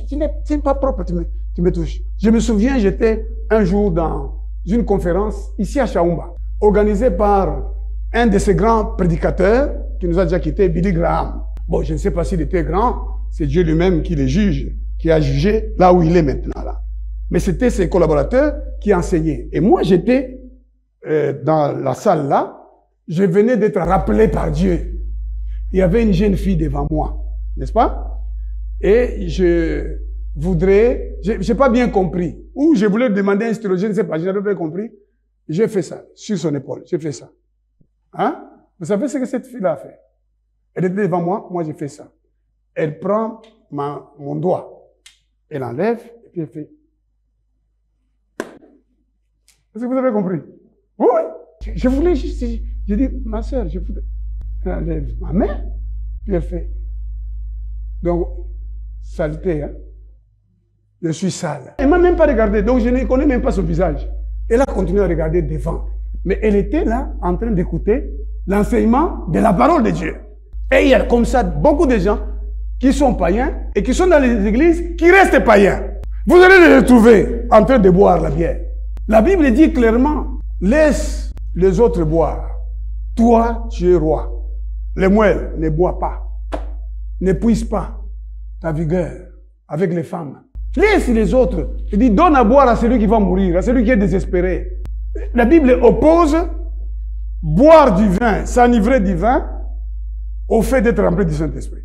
tu n'es pas propre, tu me touches. Je me souviens, j'étais un jour dans une conférence ici à Chaoumba, organisée par un de ces grands prédicateurs qui nous a déjà quitté, Billy Graham. Bon, je ne sais pas s'il était grand. C'est Dieu lui-même qui les juge, qui a jugé là où il est maintenant là. Mais c'était ses collaborateurs qui enseignaient. Et moi, j'étais dans la salle là. Je venais d'être rappelé par Dieu. Il y avait une jeune fille devant moi, n'est-ce pas? Et je voudrais, j'ai pas bien compris. Ou je voulais demander un stylo, je ne sais pas, je n'avais pas compris. J'ai fait ça, sur son épaule, j'ai fait ça. Hein? Vous savez ce que cette fille-là a fait? Elle était devant moi, moi j'ai fait ça. Elle prend mon doigt, elle enlève, et puis elle fait. Est-ce que vous avez compris? Oui, oui. Je voulais juste, j'ai dit, ma soeur, je voulais. Elle enlève ma main, puis elle fait. Donc, saleté, hein? Je suis sale. Elle ne m'a même pas regardé, donc je ne connais même pas son visage. Elle a continué à regarder devant. Mais elle était là, en train d'écouter l'enseignement de la parole de Dieu. Et il y a comme ça beaucoup de gens qui sont païens et qui sont dans les églises qui restent païens. Vous allez les retrouver en train de boire la bière. La Bible dit clairement, laisse les autres boire. Toi, tu es roi. Les moelles, ne bois pas. Ne puise pas ta vigueur avec les femmes. Laisse les autres. Il dit, donne à boire à celui qui va mourir, à celui qui est désespéré. La Bible oppose boire du vin, s'enivrer du vin, au fait d'être rempli du Saint-Esprit.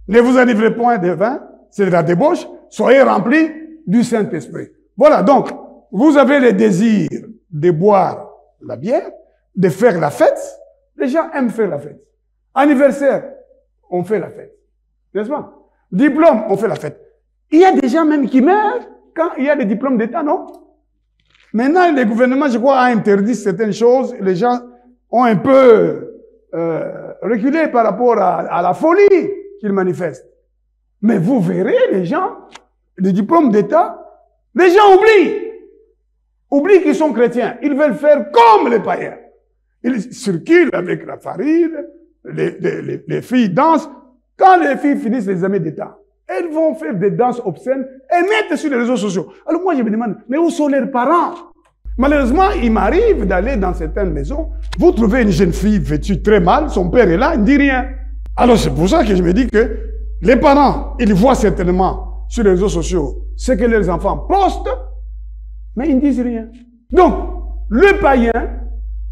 Ne vous enivrez point de vin, c'est de la débauche, soyez remplis du Saint-Esprit. Voilà, donc, vous avez le désir de boire la bière, de faire la fête. Les gens aiment faire la fête. Anniversaire, on fait la fête. N'est-ce pas? Diplôme, on fait la fête. Il y a des gens même qui meurent quand il y a des diplômes d'État, non? Maintenant, le gouvernement, je crois, a interdit certaines choses. Les gens ont un peu reculé par rapport à la folie qu'ils manifestent. Mais vous verrez, les gens, les diplômes d'État, les gens oublient qu'ils sont chrétiens. Ils veulent faire comme les païens. Ils circulent avec la farine, les filles dansent. Quand les filles finissent les examens d'État, elles vont faire des danses obscènes et mettre sur les réseaux sociaux. Alors moi, je me demande, mais où sont leurs parents? Malheureusement, il m'arrive d'aller dans certaines maisons, vous trouvez une jeune fille vêtue très mal, son père est là, il ne dit rien. Alors c'est pour ça que je me dis que les parents, ils voient certainement sur les réseaux sociaux ce que leurs enfants postent, mais ils ne disent rien. Donc, le païen,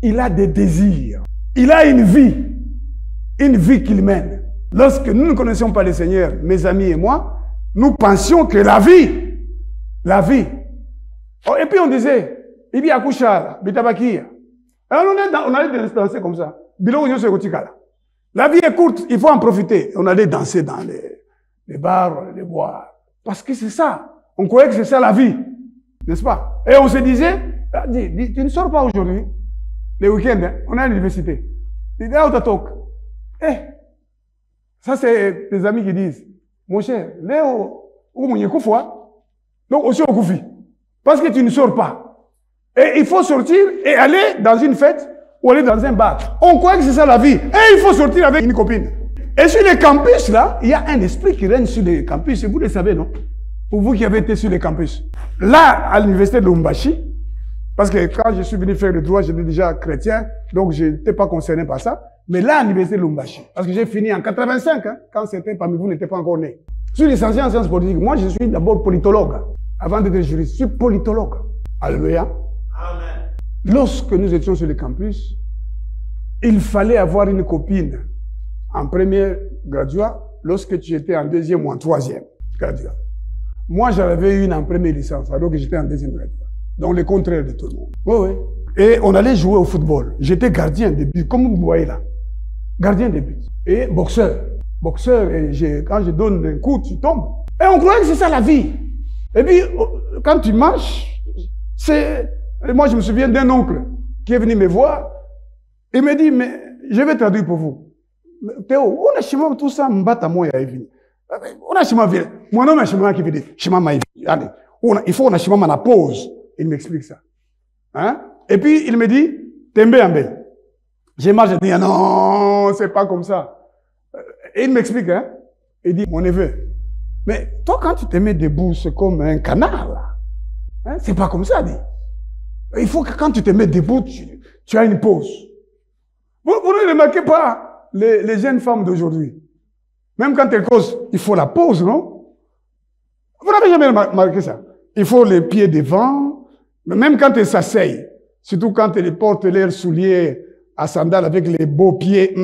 il a des désirs, il a une vie qu'il mène. Lorsque nous ne connaissions pas le Seigneur, mes amis et moi, nous pensions que la vie. Oh, et puis on disait, Ibi Akouchara, Bitabakia. Alors on allait danser comme ça. La vie est courte, il faut en profiter. On allait danser dans les bars, les boire. Parce que c'est ça. On croyait que c'est ça la vie. N'est-ce pas? Et on se disait, tu ne sors pas aujourd'hui. Les week-ends, hein, on est à l'université. Tu dis, ça, c'est tes amis qui disent, mon cher, Léo, ou mon yekoufoua, donc aussi au koufi. Parce que tu ne sors pas. Et il faut sortir et aller dans une fête ou aller dans un bar. On croit que c'est ça la vie. Et il faut sortir avec une copine. Et sur les campus, là, il y a un esprit qui règne sur les campus. Et vous le savez, non? Pour vous qui avez été sur les campus. Là, à l'université de Lumbashi, parce que quand je suis venu faire le droit, j'étais déjà chrétien, donc je n'étais pas concerné par ça. Mais là, à l'université de Lumbashi, parce que j'ai fini en 85, hein, quand certains parmi vous n'étaient pas encore nés. Je suis licencié en sciences politiques. Moi, je suis d'abord politologue. Avant d'être juriste, je suis politologue. Alléluia. Amen. Lorsque nous étions sur le campus, il fallait avoir une copine en première graduat lorsque tu étais en deuxième ou en troisième graduat. Moi, j'avais une en première licence, alors que j'étais en deuxième graduat. Donc, le contraire de tout le monde. Oui, oui. Et on allait jouer au football. J'étais gardien de but, comme vous voyez là. Gardien de but. Et boxeur. Boxeur, et quand je donne un coup, tu tombes. Et on croyait que c'est ça la vie. Et puis, quand tu marches, moi, je me souviens d'un oncle qui est venu me voir. Il me dit, mais je vais traduire pour vous. Théo, on a chima tout ça, m'bata moi ya venu. On a chima vile. Mon nom est chima qui veut dire, chima ma allez. Il faut on a chima ma pause. Il m'explique ça. Hein? Et puis, il me dit, Tembe Ambel. Je marche, je dis, non, c'est pas comme ça. Et il m'explique, hein. Il dit, mon neveu, mais toi, quand tu te mets debout, c'est comme un canard, là. Hein? C'est pas comme ça, dit. Il faut que quand tu te mets debout, tu as une pause. Vous ne remarquez pas les jeunes femmes d'aujourd'hui. Même quand elles causent, il faut la pause, non? Vous n'avez jamais remarqué ça? Il faut les pieds devant. Même quand elles s'asseyent, surtout quand elles portent leurs souliers à sandales avec les beaux pieds,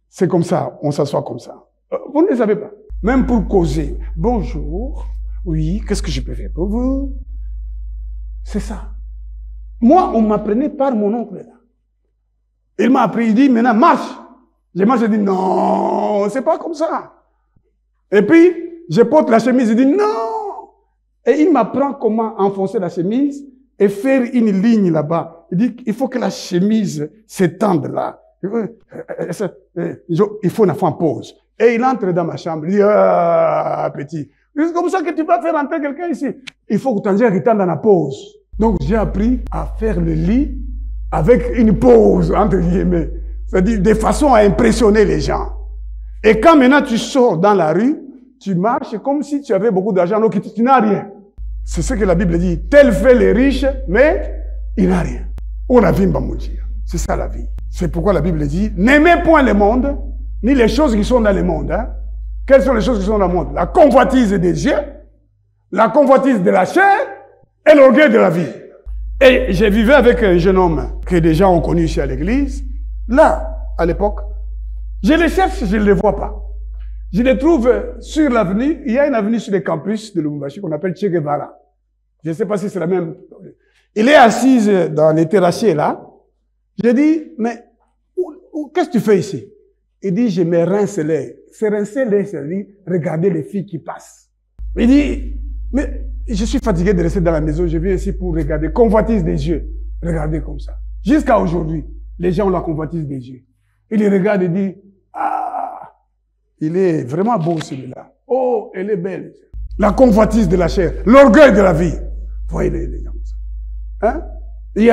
c'est comme ça, on s'assoit comme ça. Vous ne le savez pas. Même pour causer. Bonjour. Oui, qu'est-ce que je peux faire pour vous? C'est ça. Moi, on m'apprenait par mon oncle là. Il m'a appris, il dit, maintenant, marche. Je marche, je dis, non, c'est pas comme ça. Et puis, je porte la chemise, je dis, non. Et il m'apprend comment enfoncer la chemise et faire une ligne là-bas. Il dit, il faut que la chemise s'étende là. Il faut une fois en pause. Et il entre dans ma chambre, il dit, ah, petit. C'est comme ça que tu vas faire entrer quelqu'un ici. Il faut que tu aies un temps dans la pause. Donc, j'ai appris à faire le lit avec une pause, entre guillemets. C'est-à-dire, de façon à impressionner les gens. Et quand maintenant tu sors dans la rue, tu marches comme si tu avais beaucoup d'argent, donc tu n'as rien. C'est ce que la Bible dit. Tel fait les riches, mais il n'a rien. On a vu Mbamoudir. C'est ça la vie. C'est pourquoi la Bible dit, n'aimez point le monde, ni les choses qui sont dans le monde. Hein. Quelles sont les choses qui sont dans le monde? La convoitise des yeux, la convoitise de la chair et l'orgueil de la vie. Et je vivais avec un jeune homme que des gens ont connu ici à l'église. Là, à l'époque, je les cherche, je ne les vois pas. Je les trouve sur l'avenue. Il y a une avenue sur le campus de Lubumbashi qu'on appelle Che Guevara. Je ne sais pas si c'est la même. Il est assis dans les terrassiers là. J'ai dit, mais qu'est-ce que tu fais ici? Il dit, je me rince l'œil. Se rincer l'œil, c'est-à-dire regarder les filles qui passent. Il dit, mais je suis fatigué de rester dans la maison, je viens ici pour regarder. Convoitise des yeux. Regardez comme ça. Jusqu'à aujourd'hui, les gens ont la convoitise des yeux. Il les regarde et dit, ah, il est vraiment beau celui-là. Oh, elle est belle. La convoitise de la chair, l'orgueil de la vie. Voyez les gens comme ça. Hein? Il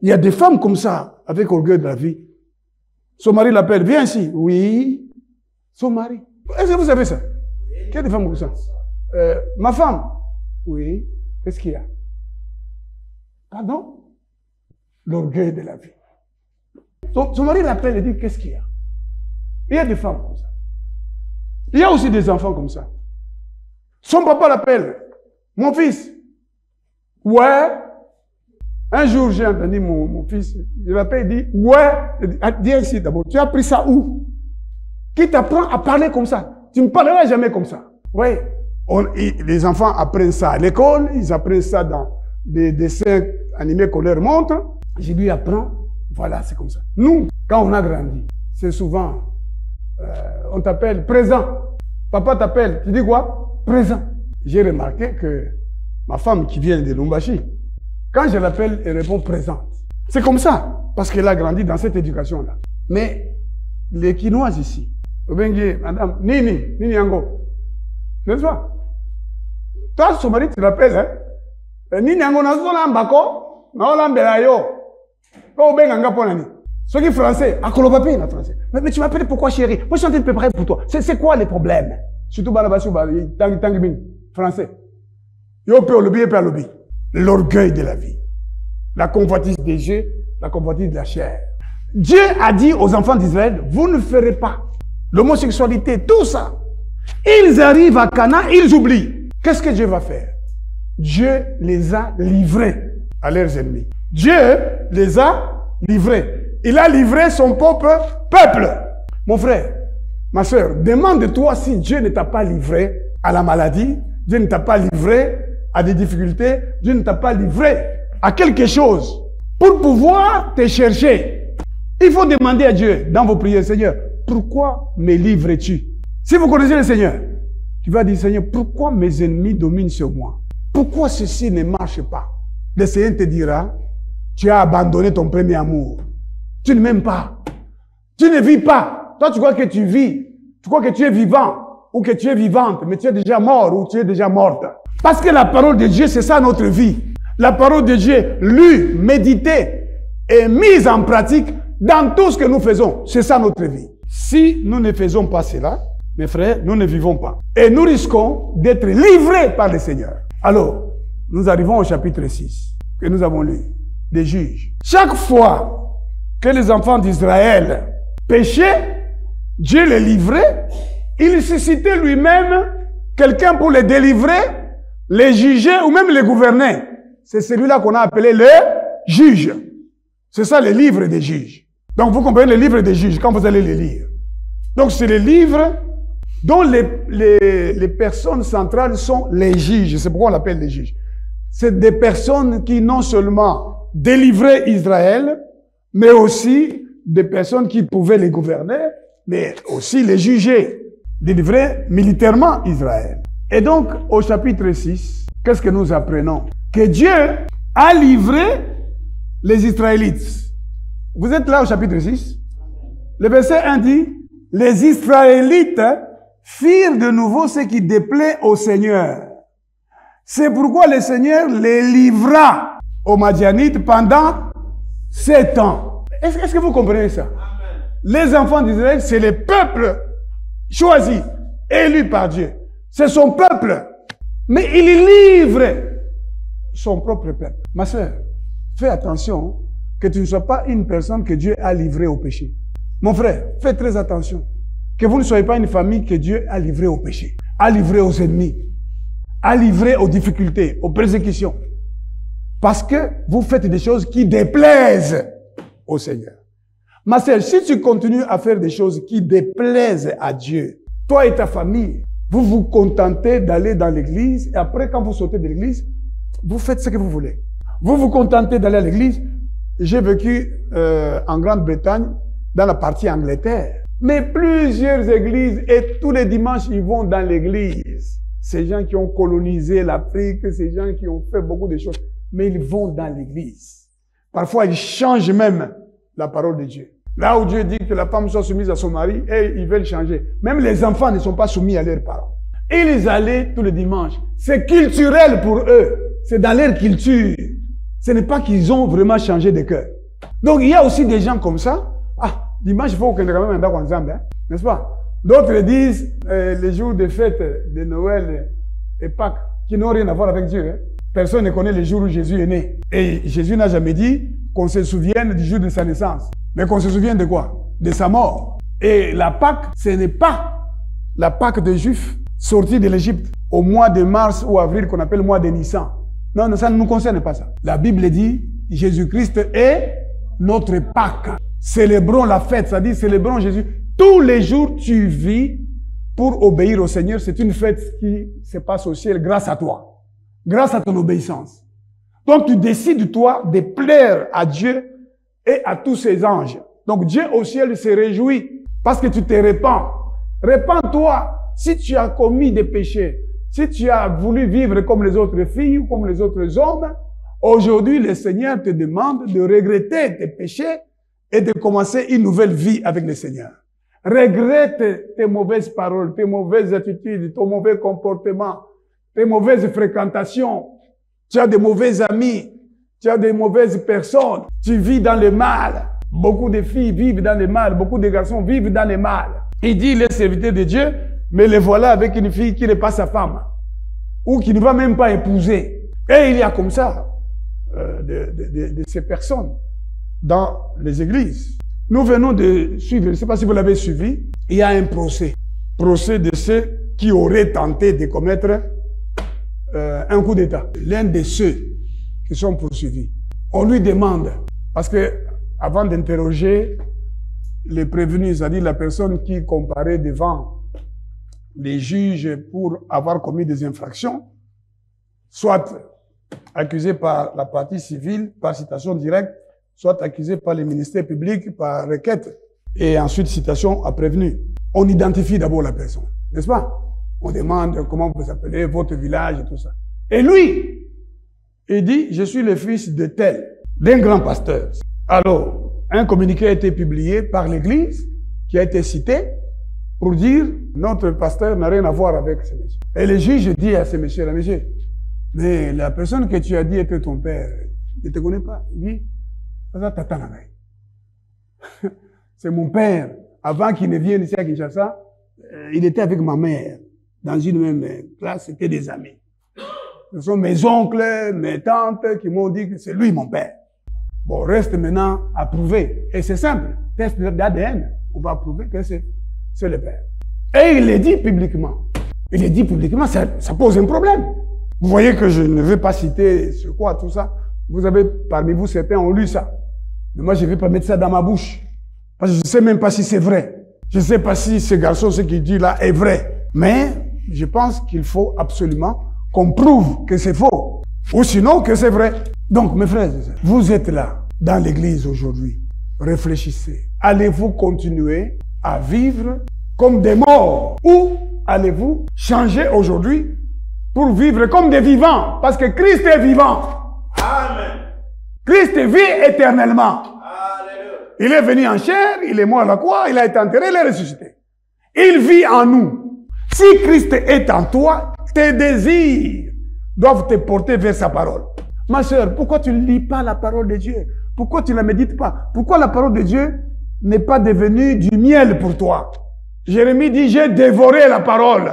y a des femmes comme ça, avec orgueil de la vie. Son mari l'appelle, viens ici. Oui. Son mari. Est-ce que vous savez ça? Il y a des femmes comme ça. Ma femme. Oui. Qu'est-ce qu'il y a? Pardon? L'orgueil de la vie. Son mari l'appelle et dit, qu'est-ce qu'il y a? Il y a des femmes comme ça. Il y a aussi des enfants comme ça. Son papa l'appelle. Mon fils. Ouais. Un jour, j'ai entendu mon fils, il l'appelle et dit, ouais. Dis ici d'abord, tu as pris ça où? Qui t'apprend à parler comme ça? Tu ne parleras jamais comme ça. Oui. Les enfants apprennent ça à l'école, ils apprennent ça dans des dessins animés qu'on leur montre. Je lui apprends, voilà, c'est comme ça. Nous, quand on a grandi, c'est souvent, on t'appelle présent. Papa t'appelle, tu dis quoi? Présent. J'ai remarqué que ma femme qui vient de Lubumbashi, quand je l'appelle, elle répond présente. C'est comme ça, parce qu'elle a grandi dans cette éducation-là. Mais les Quinoises ici, madame, Nini Yango, n'est-ce pas? Toi, son mari, tu l'appelles, hein? Nini Yango, ceux qui français, à Kolobapé, la français. Mais tu m'appelles pourquoi chérie? Moi, je suis en train de préparer pour toi. C'est quoi les problèmes? Surtout, français. L'orgueil de la vie. La convoitise des yeux, la convoitise de la chair. Dieu a dit aux enfants d'Israël, vous ne ferez pas l'homosexualité, tout ça. Ils arrivent à Canaan, ils oublient. Qu'est-ce que Dieu va faire? Dieu les a livrés à leurs ennemis. Dieu les a livrés. Il a livré son propre peuple. Mon frère, ma soeur, demande-toi si Dieu ne t'a pas livré à la maladie, Dieu ne t'a pas livré à des difficultés, Dieu ne t'a pas livré à quelque chose pour pouvoir te chercher. Il faut demander à Dieu dans vos prières, Seigneur, pourquoi me livres-tu? Si vous connaissez le Seigneur, tu vas dire, Seigneur, pourquoi mes ennemis dominent sur moi? Pourquoi ceci ne marche pas? Le Seigneur te dira, tu as abandonné ton premier amour. Tu ne m'aimes pas. Tu ne vis pas. Toi, tu crois que tu vis. Tu crois que tu es vivant ou que tu es vivante, mais tu es déjà mort ou tu es déjà morte. Parce que la parole de Dieu, c'est ça notre vie. La parole de Dieu, lue, méditée et mise en pratique dans tout ce que nous faisons. C'est ça notre vie. Si nous ne faisons pas cela, mes frères, nous ne vivons pas. Et nous risquons d'être livrés par le Seigneur. Alors, nous arrivons au chapitre 6 que nous avons lu, des Juges. Chaque fois que les enfants d'Israël péchaient, Dieu les livrait, il suscitait lui-même quelqu'un pour les délivrer, les juger ou même les gouverner. C'est celui-là qu'on a appelé le juge. C'est ça le livre des juges. Donc vous comprenez le livre des juges quand vous allez les lire. Donc c'est le livre dont les personnes centrales sont les juges. C'est pourquoi on l'appelle les juges. C'est des personnes qui non seulement délivrer Israël, mais aussi des personnes qui pouvaient les gouverner, mais aussi les juger, délivrer militairement Israël. Et donc, au chapitre 6, qu'est-ce que nous apprenons? Que Dieu a livré les Israélites. Vous êtes là au chapitre 6? Le verset 1 dit, les Israélites firent de nouveau ce qui déplaît au Seigneur. C'est pourquoi le Seigneur les livra aux Madianites pendant 7 ans. Est-ce que vous comprenez ça? Amen. Les enfants d'Israël, c'est le peuple choisi, élu par Dieu. C'est son peuple. Mais il livre son propre peuple. Ma sœur, fais attention que tu ne sois pas une personne que Dieu a livrée au péché. Mon frère, fais très attention. Que vous ne soyez pas une famille que Dieu a livrée au péché, a livrée aux ennemis, a livrée aux difficultés, aux persécutions. Parce que vous faites des choses qui déplaisent au Seigneur. Ma sœur, si tu continues à faire des choses qui déplaisent à Dieu, toi et ta famille, vous vous contentez d'aller dans l'église et après, quand vous sortez de l'église, vous faites ce que vous voulez. Vous vous contentez d'aller à l'église. J'ai vécu en Grande-Bretagne, dans la partie Angleterre. Mais plusieurs églises, et tous les dimanches, ils vont dans l'église. Ces gens qui ont colonisé l'Afrique, ces gens qui ont fait beaucoup de choses, mais ils vont dans l'église. Parfois, ils changent même la parole de Dieu. Là où Dieu dit que la femme soit soumise à son mari, et ils veulent changer. Même les enfants ne sont pas soumis à leurs parents. Ils allaient tous les dimanches. C'est culturel pour eux. C'est dans leur culture. Ce n'est pas qu'ils ont vraiment changé de cœur. Donc, il y a aussi des gens comme ça. Ah, dimanche, il faut qu'on ait quand même un ensemble, hein, n'est-ce pas? D'autres disent les jours de fête de Noël et Pâques qui n'ont rien à voir avec Dieu. Hein. Personne ne connaît les jours où Jésus est né. Et Jésus n'a jamais dit qu'on se souvienne du jour de sa naissance. Mais qu'on se souvienne de quoi? De sa mort. Et la Pâque, ce n'est pas la Pâque des Juifs sortis de l'Égypte au mois de mars ou avril qu'on appelle le mois de Nissan. Non, non, ça ne nous concerne pas ça. La Bible dit Jésus-Christ est notre Pâque. Célébrons la fête, c'est-à-dire célébrons Jésus. Tous les jours, tu vis pour obéir au Seigneur. C'est une fête qui se passe au ciel grâce à toi, grâce à ton obéissance. Donc, tu décides, toi, de plaire à Dieu et à tous ses anges. Donc, Dieu au ciel se réjouit parce que tu te répands. Répands-toi. Si tu as commis des péchés, si tu as voulu vivre comme les autres filles ou comme les autres hommes, aujourd'hui, le Seigneur te demande de regretter tes péchés et de commencer une nouvelle vie avec le Seigneur. Regrette tes mauvaises paroles, tes mauvaises attitudes, ton mauvais comportement, tes mauvaises fréquentations. Tu as des mauvais amis, tu as des mauvaises personnes, tu vis dans le mal. Beaucoup de filles vivent dans le mal, beaucoup de garçons vivent dans le mal. Il dit, les serviteurs de Dieu, mais les voilà avec une fille qui n'est pas sa femme, ou qui ne va même pas épouser. Et il y a comme ça de ces personnes dans les églises. Nous venons de suivre, je ne sais pas si vous l'avez suivi, il y a un procès de ceux qui auraient tenté de commettre un coup d'État. L'un de ceux qui sont poursuivis. On lui demande, parce que avant d'interroger les prévenus, c'est-à-dire la personne qui comparait devant les juges pour avoir commis des infractions, soit accusé par la partie civile, par citation directe, soit accusé par le ministère public, par requête, et ensuite citation à prévenu. On identifie d'abord la personne, n'est-ce pas? On demande comment vous appelez, votre village et tout ça. Et lui, il dit, je suis le fils de tel, d'un grand pasteur. Alors, un communiqué a été publié par l'église, qui a été cité, pour dire, notre pasteur n'a rien à voir avec ce monsieur. Et le juge dit à ce monsieur-là, monsieur, mais la personne que tu as dit était ton père, il ne te connaît pas. Il dit, c'est mon père. Avant qu'il ne vienne ici à Kinshasa, il était avec ma mère, dans une même classe, c'était des amis. Ce sont mes oncles, mes tantes qui m'ont dit que c'est lui mon père. Bon, reste maintenant à prouver. Et c'est simple, test d'ADN, on va prouver que c'est le père. Et il le dit publiquement. Il le dit publiquement, ça pose un problème. Vous voyez que je ne vais pas citer ce quoi, tout ça. Vous avez, parmi vous, certains ont lu ça. Mais moi, je ne vais pas mettre ça dans ma bouche. Parce que je ne sais même pas si c'est vrai. Je ne sais pas si ce garçon, ce qu'il dit là, est vrai. Mais je pense qu'il faut absolument qu'on prouve que c'est faux. Ou sinon que c'est vrai. Donc, mes frères et sœurs, vous êtes là, dans l'église aujourd'hui. Réfléchissez. Allez-vous continuer à vivre comme des morts ou allez-vous changer aujourd'hui pour vivre comme des vivants? Parce que Christ est vivant. Amen. Christ vit éternellement. Alléluia. Il est venu en chair, il est mort à la croix, il a été enterré, il est ressuscité. Il vit en nous. Si Christ est en toi, tes désirs doivent te porter vers sa parole. Ma soeur, pourquoi tu ne lis pas la parole de Dieu? Pourquoi tu ne la médites pas? Pourquoi la parole de Dieu n'est pas devenue du miel pour toi? Jérémie dit, j'ai dévoré la parole.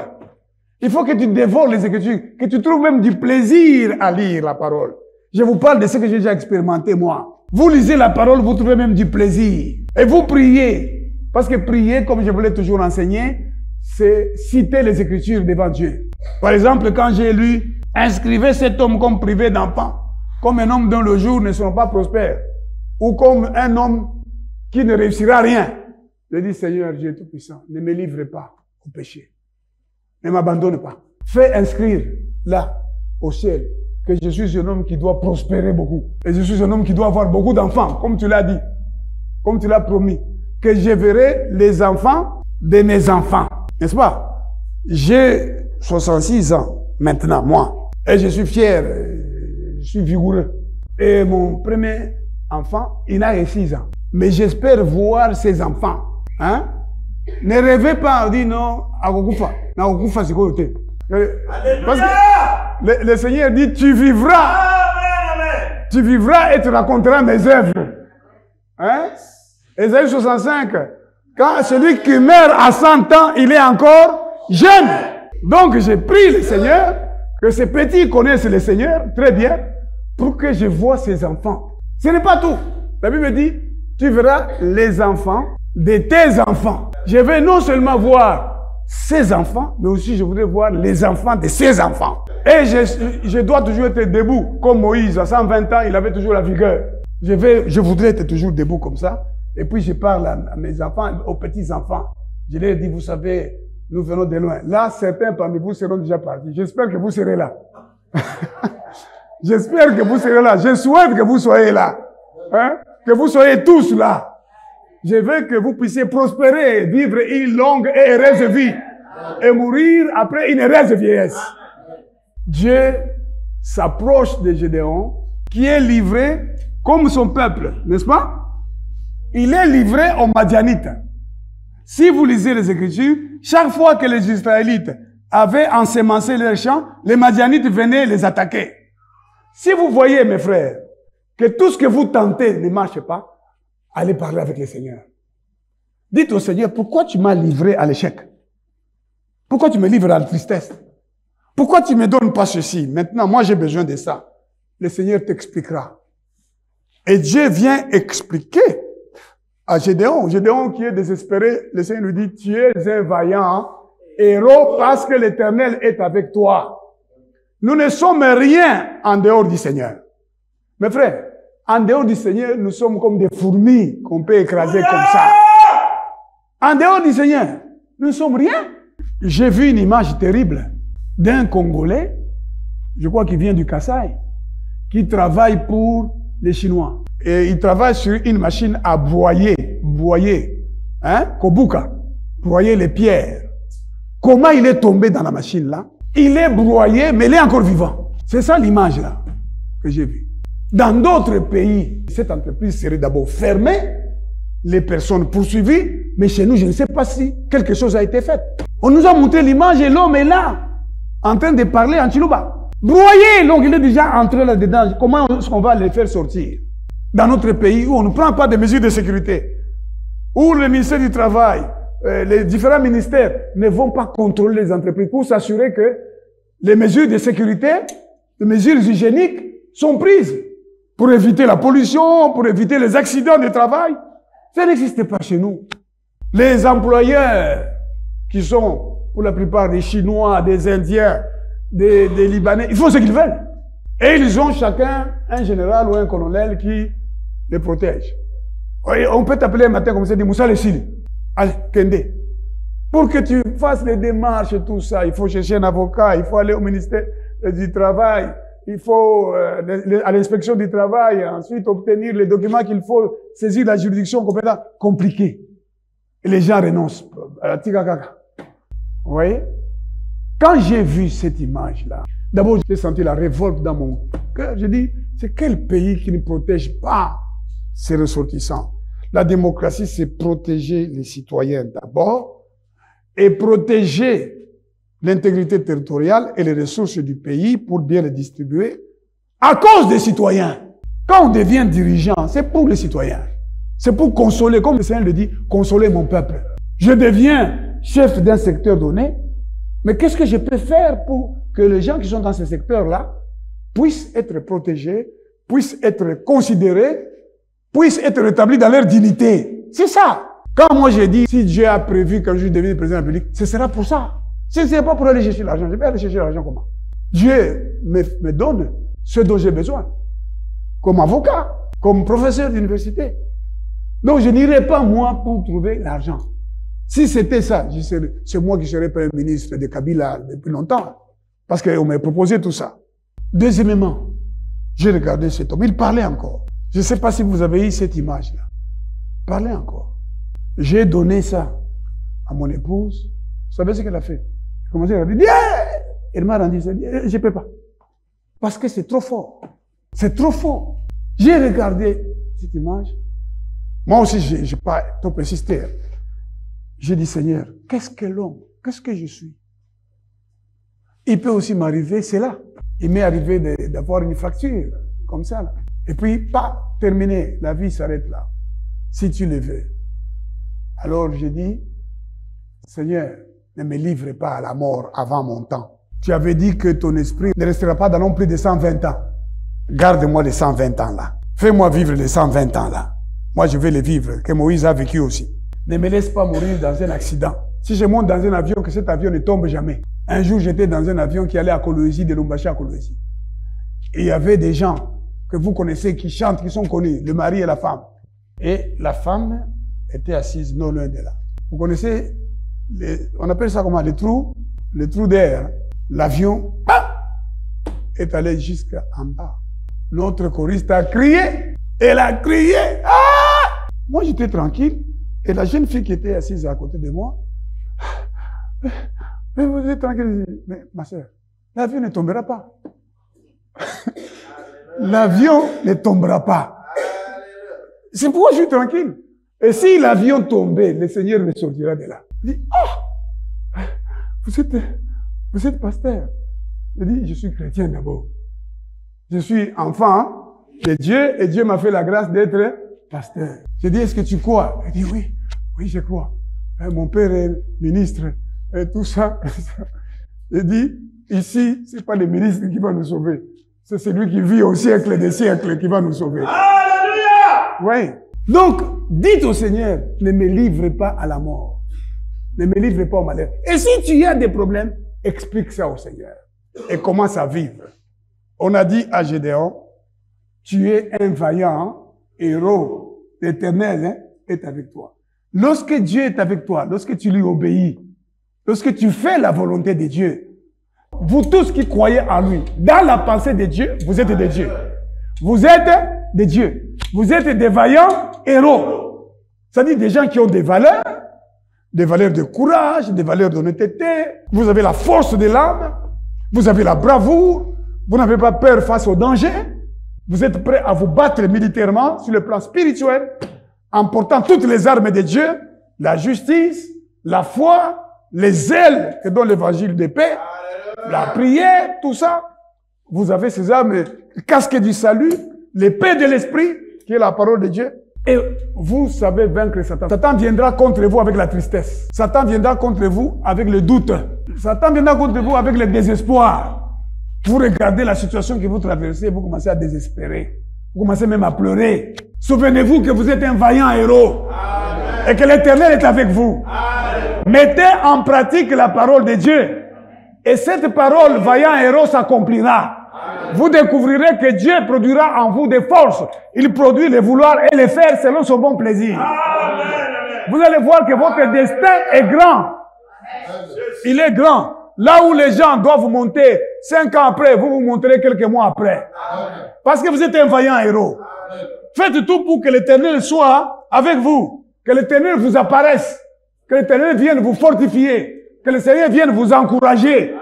Il faut que tu dévores les Écritures, que tu trouves même du plaisir à lire la parole. Je vous parle de ce que j'ai déjà expérimenté moi. Vous lisez la parole, vous trouvez même du plaisir. Et vous priez. Parce que prier, comme je vous l'ai toujours enseigné, c'est citer les Écritures devant Dieu. Par exemple, quand j'ai lu, inscrivez cet homme comme privé d'enfant, comme un homme dont le jour ne sera pas prospère, ou comme un homme qui ne réussira rien. Je dis, Seigneur Dieu Tout-Puissant, ne me livre pas au péché. Ne m'abandonne pas. Fais inscrire là, au ciel, que je suis un homme qui doit prospérer beaucoup. Et je suis un homme qui doit avoir beaucoup d'enfants, comme tu l'as dit, comme tu l'as promis. Que je verrai les enfants de mes enfants. N'est-ce pas? J'ai 66 ans maintenant, moi. Et je suis fier, je suis vigoureux. Et mon premier enfant, il a 6 ans. Mais j'espère voir ses enfants. Hein? Ne rêvez pas, on dit non, Agokufa. Agokufa, c'est quoi le thé? Parce que le Seigneur dit, tu vivras. Amen. Tu vivras et tu raconteras mes œuvres. Hein? Ésaïe 65. Quand celui qui meurt à 100 ans, il est encore jeune. Donc, j'ai prié le Seigneur, que ces petits connaissent le Seigneur très bien, pour que je voie ses enfants. Ce n'est pas tout. La Bible dit, tu verras les enfants de tes enfants. Je vais non seulement voir ses enfants, mais aussi je voudrais voir les enfants de ses enfants. Et je dois toujours être debout, comme Moïse, à 120 ans, il avait toujours la vigueur. Je voudrais être toujours debout comme ça. Et puis je parle à mes enfants, aux petits-enfants. Je leur dis, vous savez, nous venons de loin. Là, certains parmi vous seront déjà partis. J'espère que vous serez là. J'espère que vous serez là. Je souhaite que vous soyez là. Hein? Que vous soyez tous là. Je veux que vous puissiez prospérer, vivre une longue et heureuse vie. Et mourir après une heureuse vieillesse. Dieu s'approche de Gédéon, qui est livré comme son peuple, n'est-ce pas? Il est livré aux Madianites. Si vous lisez les Écritures, chaque fois que les Israélites avaient ensemencé leurs champs, les Madianites venaient les attaquer. Si vous voyez, mes frères, que tout ce que vous tentez ne marche pas, allez parler avec le Seigneur. Dites au Seigneur, pourquoi tu m'as livré à l'échec? Pourquoi tu me livres à la tristesse? Pourquoi tu ne me donnes pas ceci? Maintenant, moi j'ai besoin de ça. Le Seigneur t'expliquera. Et Dieu vient expliquer à Gédéon. Gédéon qui est désespéré, le Seigneur lui dit, tu es un vaillant héros parce que l'Éternel est avec toi. Nous ne sommes rien en dehors du Seigneur. Mes frères, en dehors du Seigneur, nous sommes comme des fourmis qu'on peut écraser comme ça. En dehors du Seigneur, nous ne sommes rien. J'ai vu une image terrible d'un Congolais, je crois qu'il vient du Kasaï, qui travaille pour les Chinois. Et il travaille sur une machine à broyer, hein, Kobuka, broyer les pierres. Comment il est tombé dans la machine là? Il est broyé, mais il est encore vivant. C'est ça l'image là que j'ai vue. Dans d'autres pays, cette entreprise serait d'abord fermée, les personnes poursuivies, mais chez nous, je ne sais pas si quelque chose a été fait. On nous a montré l'image et l'homme est là, en train de parler en Chiluba. Broyé, donc il est déjà entré là-dedans. Comment est-ce qu'on va les faire sortir? Dans notre pays où on ne prend pas de mesures de sécurité, où le ministère du Travail, les différents ministères ne vont pas contrôler les entreprises pour s'assurer que les mesures de sécurité, les mesures hygiéniques sont prises pour éviter la pollution, pour éviter les accidents de travail. Ça n'existe pas chez nous. Les employeurs qui sont pour la plupart des Chinois, des Indiens, des Libanais, ils font ce qu'ils veulent. Et ils ont chacun un général ou un colonel qui les protège. On peut t'appeler un matin comme ça, dit Moussa Lessili. Allez, Kende. Pour que tu fasses les démarches et tout ça, il faut chercher un avocat, il faut aller au ministère du Travail, il faut à l'inspection du travail, ensuite obtenir les documents qu'il faut, saisir la juridiction compétente. Compliqué. Et les gens renoncent. Vous voyez? Quand j'ai vu cette image-là, d'abord j'ai senti la révolte dans mon cœur. J'ai dit, c'est quel pays qui ne protège pas ses ressortissants? La démocratie, c'est protéger les citoyens d'abord et protéger l'intégrité territoriale et les ressources du pays pour bien les distribuer à cause des citoyens. Quand on devient dirigeant, c'est pour les citoyens. C'est pour consoler, comme le Seigneur le dit, consoler mon peuple. Je deviens chef d'un secteur donné, mais qu'est-ce que je peux faire pour que les gens qui sont dans ce secteur-là puissent être protégés, puissent être considérés, puissent être rétablis dans leur dignité? C'est ça. Quand moi j'ai dit, si Dieu a prévu que je devienne président de la République, ce sera pour ça. Si ce n'est pas pour aller chercher l'argent, je vais aller chercher l'argent comment? Dieu me donne ce dont j'ai besoin. Comme avocat, comme professeur d'université. Donc je n'irai pas moi pour trouver l'argent. Si c'était ça, c'est moi qui serais Premier ministre de Kabila depuis longtemps. Parce qu'on m'a proposé tout ça. Deuxièmement, j'ai regardé cet homme. Il parlait encore. Je ne sais pas si vous avez eu cette image-là. Il parlait encore. J'ai donné ça à mon épouse. Vous savez ce qu'elle a fait? Elle a commencé à dire, elle m'a rendu ça. Je ne peux pas. Parce que c'est trop fort. C'est trop fort. J'ai regardé cette image. Moi aussi, je n'ai pas trop persisté. J'ai dit, Seigneur, qu'est-ce que l'homme? Qu'est-ce que je suis? Il peut aussi m'arriver, c'est là. Il m'est arrivé d'avoir une fracture, comme ça, là. Et puis, pas terminé. La vie s'arrête là. Si tu le veux. Alors, j'ai dit, Seigneur, ne me livre pas à la mort avant mon temps. Tu avais dit que ton esprit ne restera pas dans non plus de 120 ans. Garde-moi les 120 ans là. Fais-moi vivre les 120 ans là. Moi, je vais les vivre, que Moïse a vécu aussi. Ne me laisse pas mourir dans un accident. Si je monte dans un avion, que cet avion ne tombe jamais. Un jour, j'étais dans un avion qui allait à Kolwezi, de Lubumbashi à Kolwezi. Et il y avait des gens que vous connaissez qui chantent, qui sont connus, le mari et la femme. Et la femme était assise non loin de là. Vous connaissez, on appelle ça comment? Les trous d'air. L'avion est allé jusqu'en bas. Notre choriste a crié. Elle a crié. Ah! Moi, j'étais tranquille. Et la jeune fille qui était assise à côté de moi, mais vous êtes tranquille. Mais ma soeur, l'avion ne tombera pas. L'avion ne tombera pas. C'est pourquoi je suis tranquille. Et si l'avion tombait, le Seigneur me sortira de là. Il dit, ah, vous êtes pasteur. Je dis, je suis chrétien d'abord. Je suis enfant de Dieu et Dieu m'a fait la grâce d'être pasteur. Je dis, est-ce que tu crois? Il dit, oui, je crois. Mon père est ministre et tout ça. Je dis, ici, c'est pas le ministre qui va nous sauver. C'est celui qui vit au siècle des siècles qui va nous sauver. Alléluia! Oui. Donc, dites au Seigneur, ne me livre pas à la mort. Ne me livre pas au malheur. Et si tu as des problèmes, explique ça au Seigneur. Et commence à vivre. On a dit à Gédéon, tu es un vaillant héros. L'Éternel est avec toi. Lorsque Dieu est avec toi, lorsque tu lui obéis, lorsque tu fais la volonté de Dieu, vous tous qui croyez en lui, dans la pensée de Dieu, vous êtes des dieux. Vous êtes des dieux. Vous êtes des vaillants héros. C'est-à-dire des gens qui ont des valeurs de courage, des valeurs d'honnêteté. Vous avez la force de l'âme. Vous avez la bravoure. Vous n'avez pas peur face au danger. Vous êtes prêts à vous battre militairement sur le plan spirituel en portant toutes les armes de Dieu, la justice, la foi, les ailes que donne l'évangile de paix, la prière, tout ça. Vous avez ces armes, le casque du salut, l'épée de l'esprit, qui est la parole de Dieu. Et vous savez vaincre Satan. Satan viendra contre vous avec la tristesse. Satan viendra contre vous avec le doute. Satan viendra contre vous avec le désespoir. Vous regardez la situation que vous traversez, vous commencez à désespérer. Vous commencez même à pleurer. Souvenez-vous que vous êtes un vaillant héros. Amen. Et que l'Éternel est avec vous. Amen. Mettez en pratique la parole de Dieu. Et cette parole, vaillant héros, s'accomplira. Vous découvrirez que Dieu produira en vous des forces. Il produit les vouloir et les faire selon son bon plaisir. Amen. Vous allez voir que votre destin est grand. Il est grand. Là où les gens doivent monter 5 ans après, vous vous monterez quelques mois après. Parce que vous êtes un vaillant héros. Faites tout pour que l'Éternel soit avec vous. Que l'Éternel vous apparaisse. Que l'Éternel vienne vous fortifier. Que le Seigneur vienne vous encourager.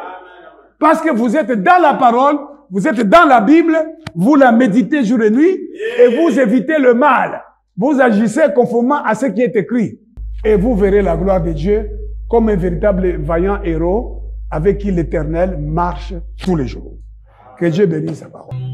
Parce que vous êtes dans la parole, vous êtes dans la Bible, vous la méditez jour et nuit, et vous évitez le mal. Vous agissez conformément à ce qui est écrit. Et vous verrez la gloire de Dieu comme un véritable vaillant héros avec qui l'Éternel marche tous les jours. Que Dieu bénisse sa parole.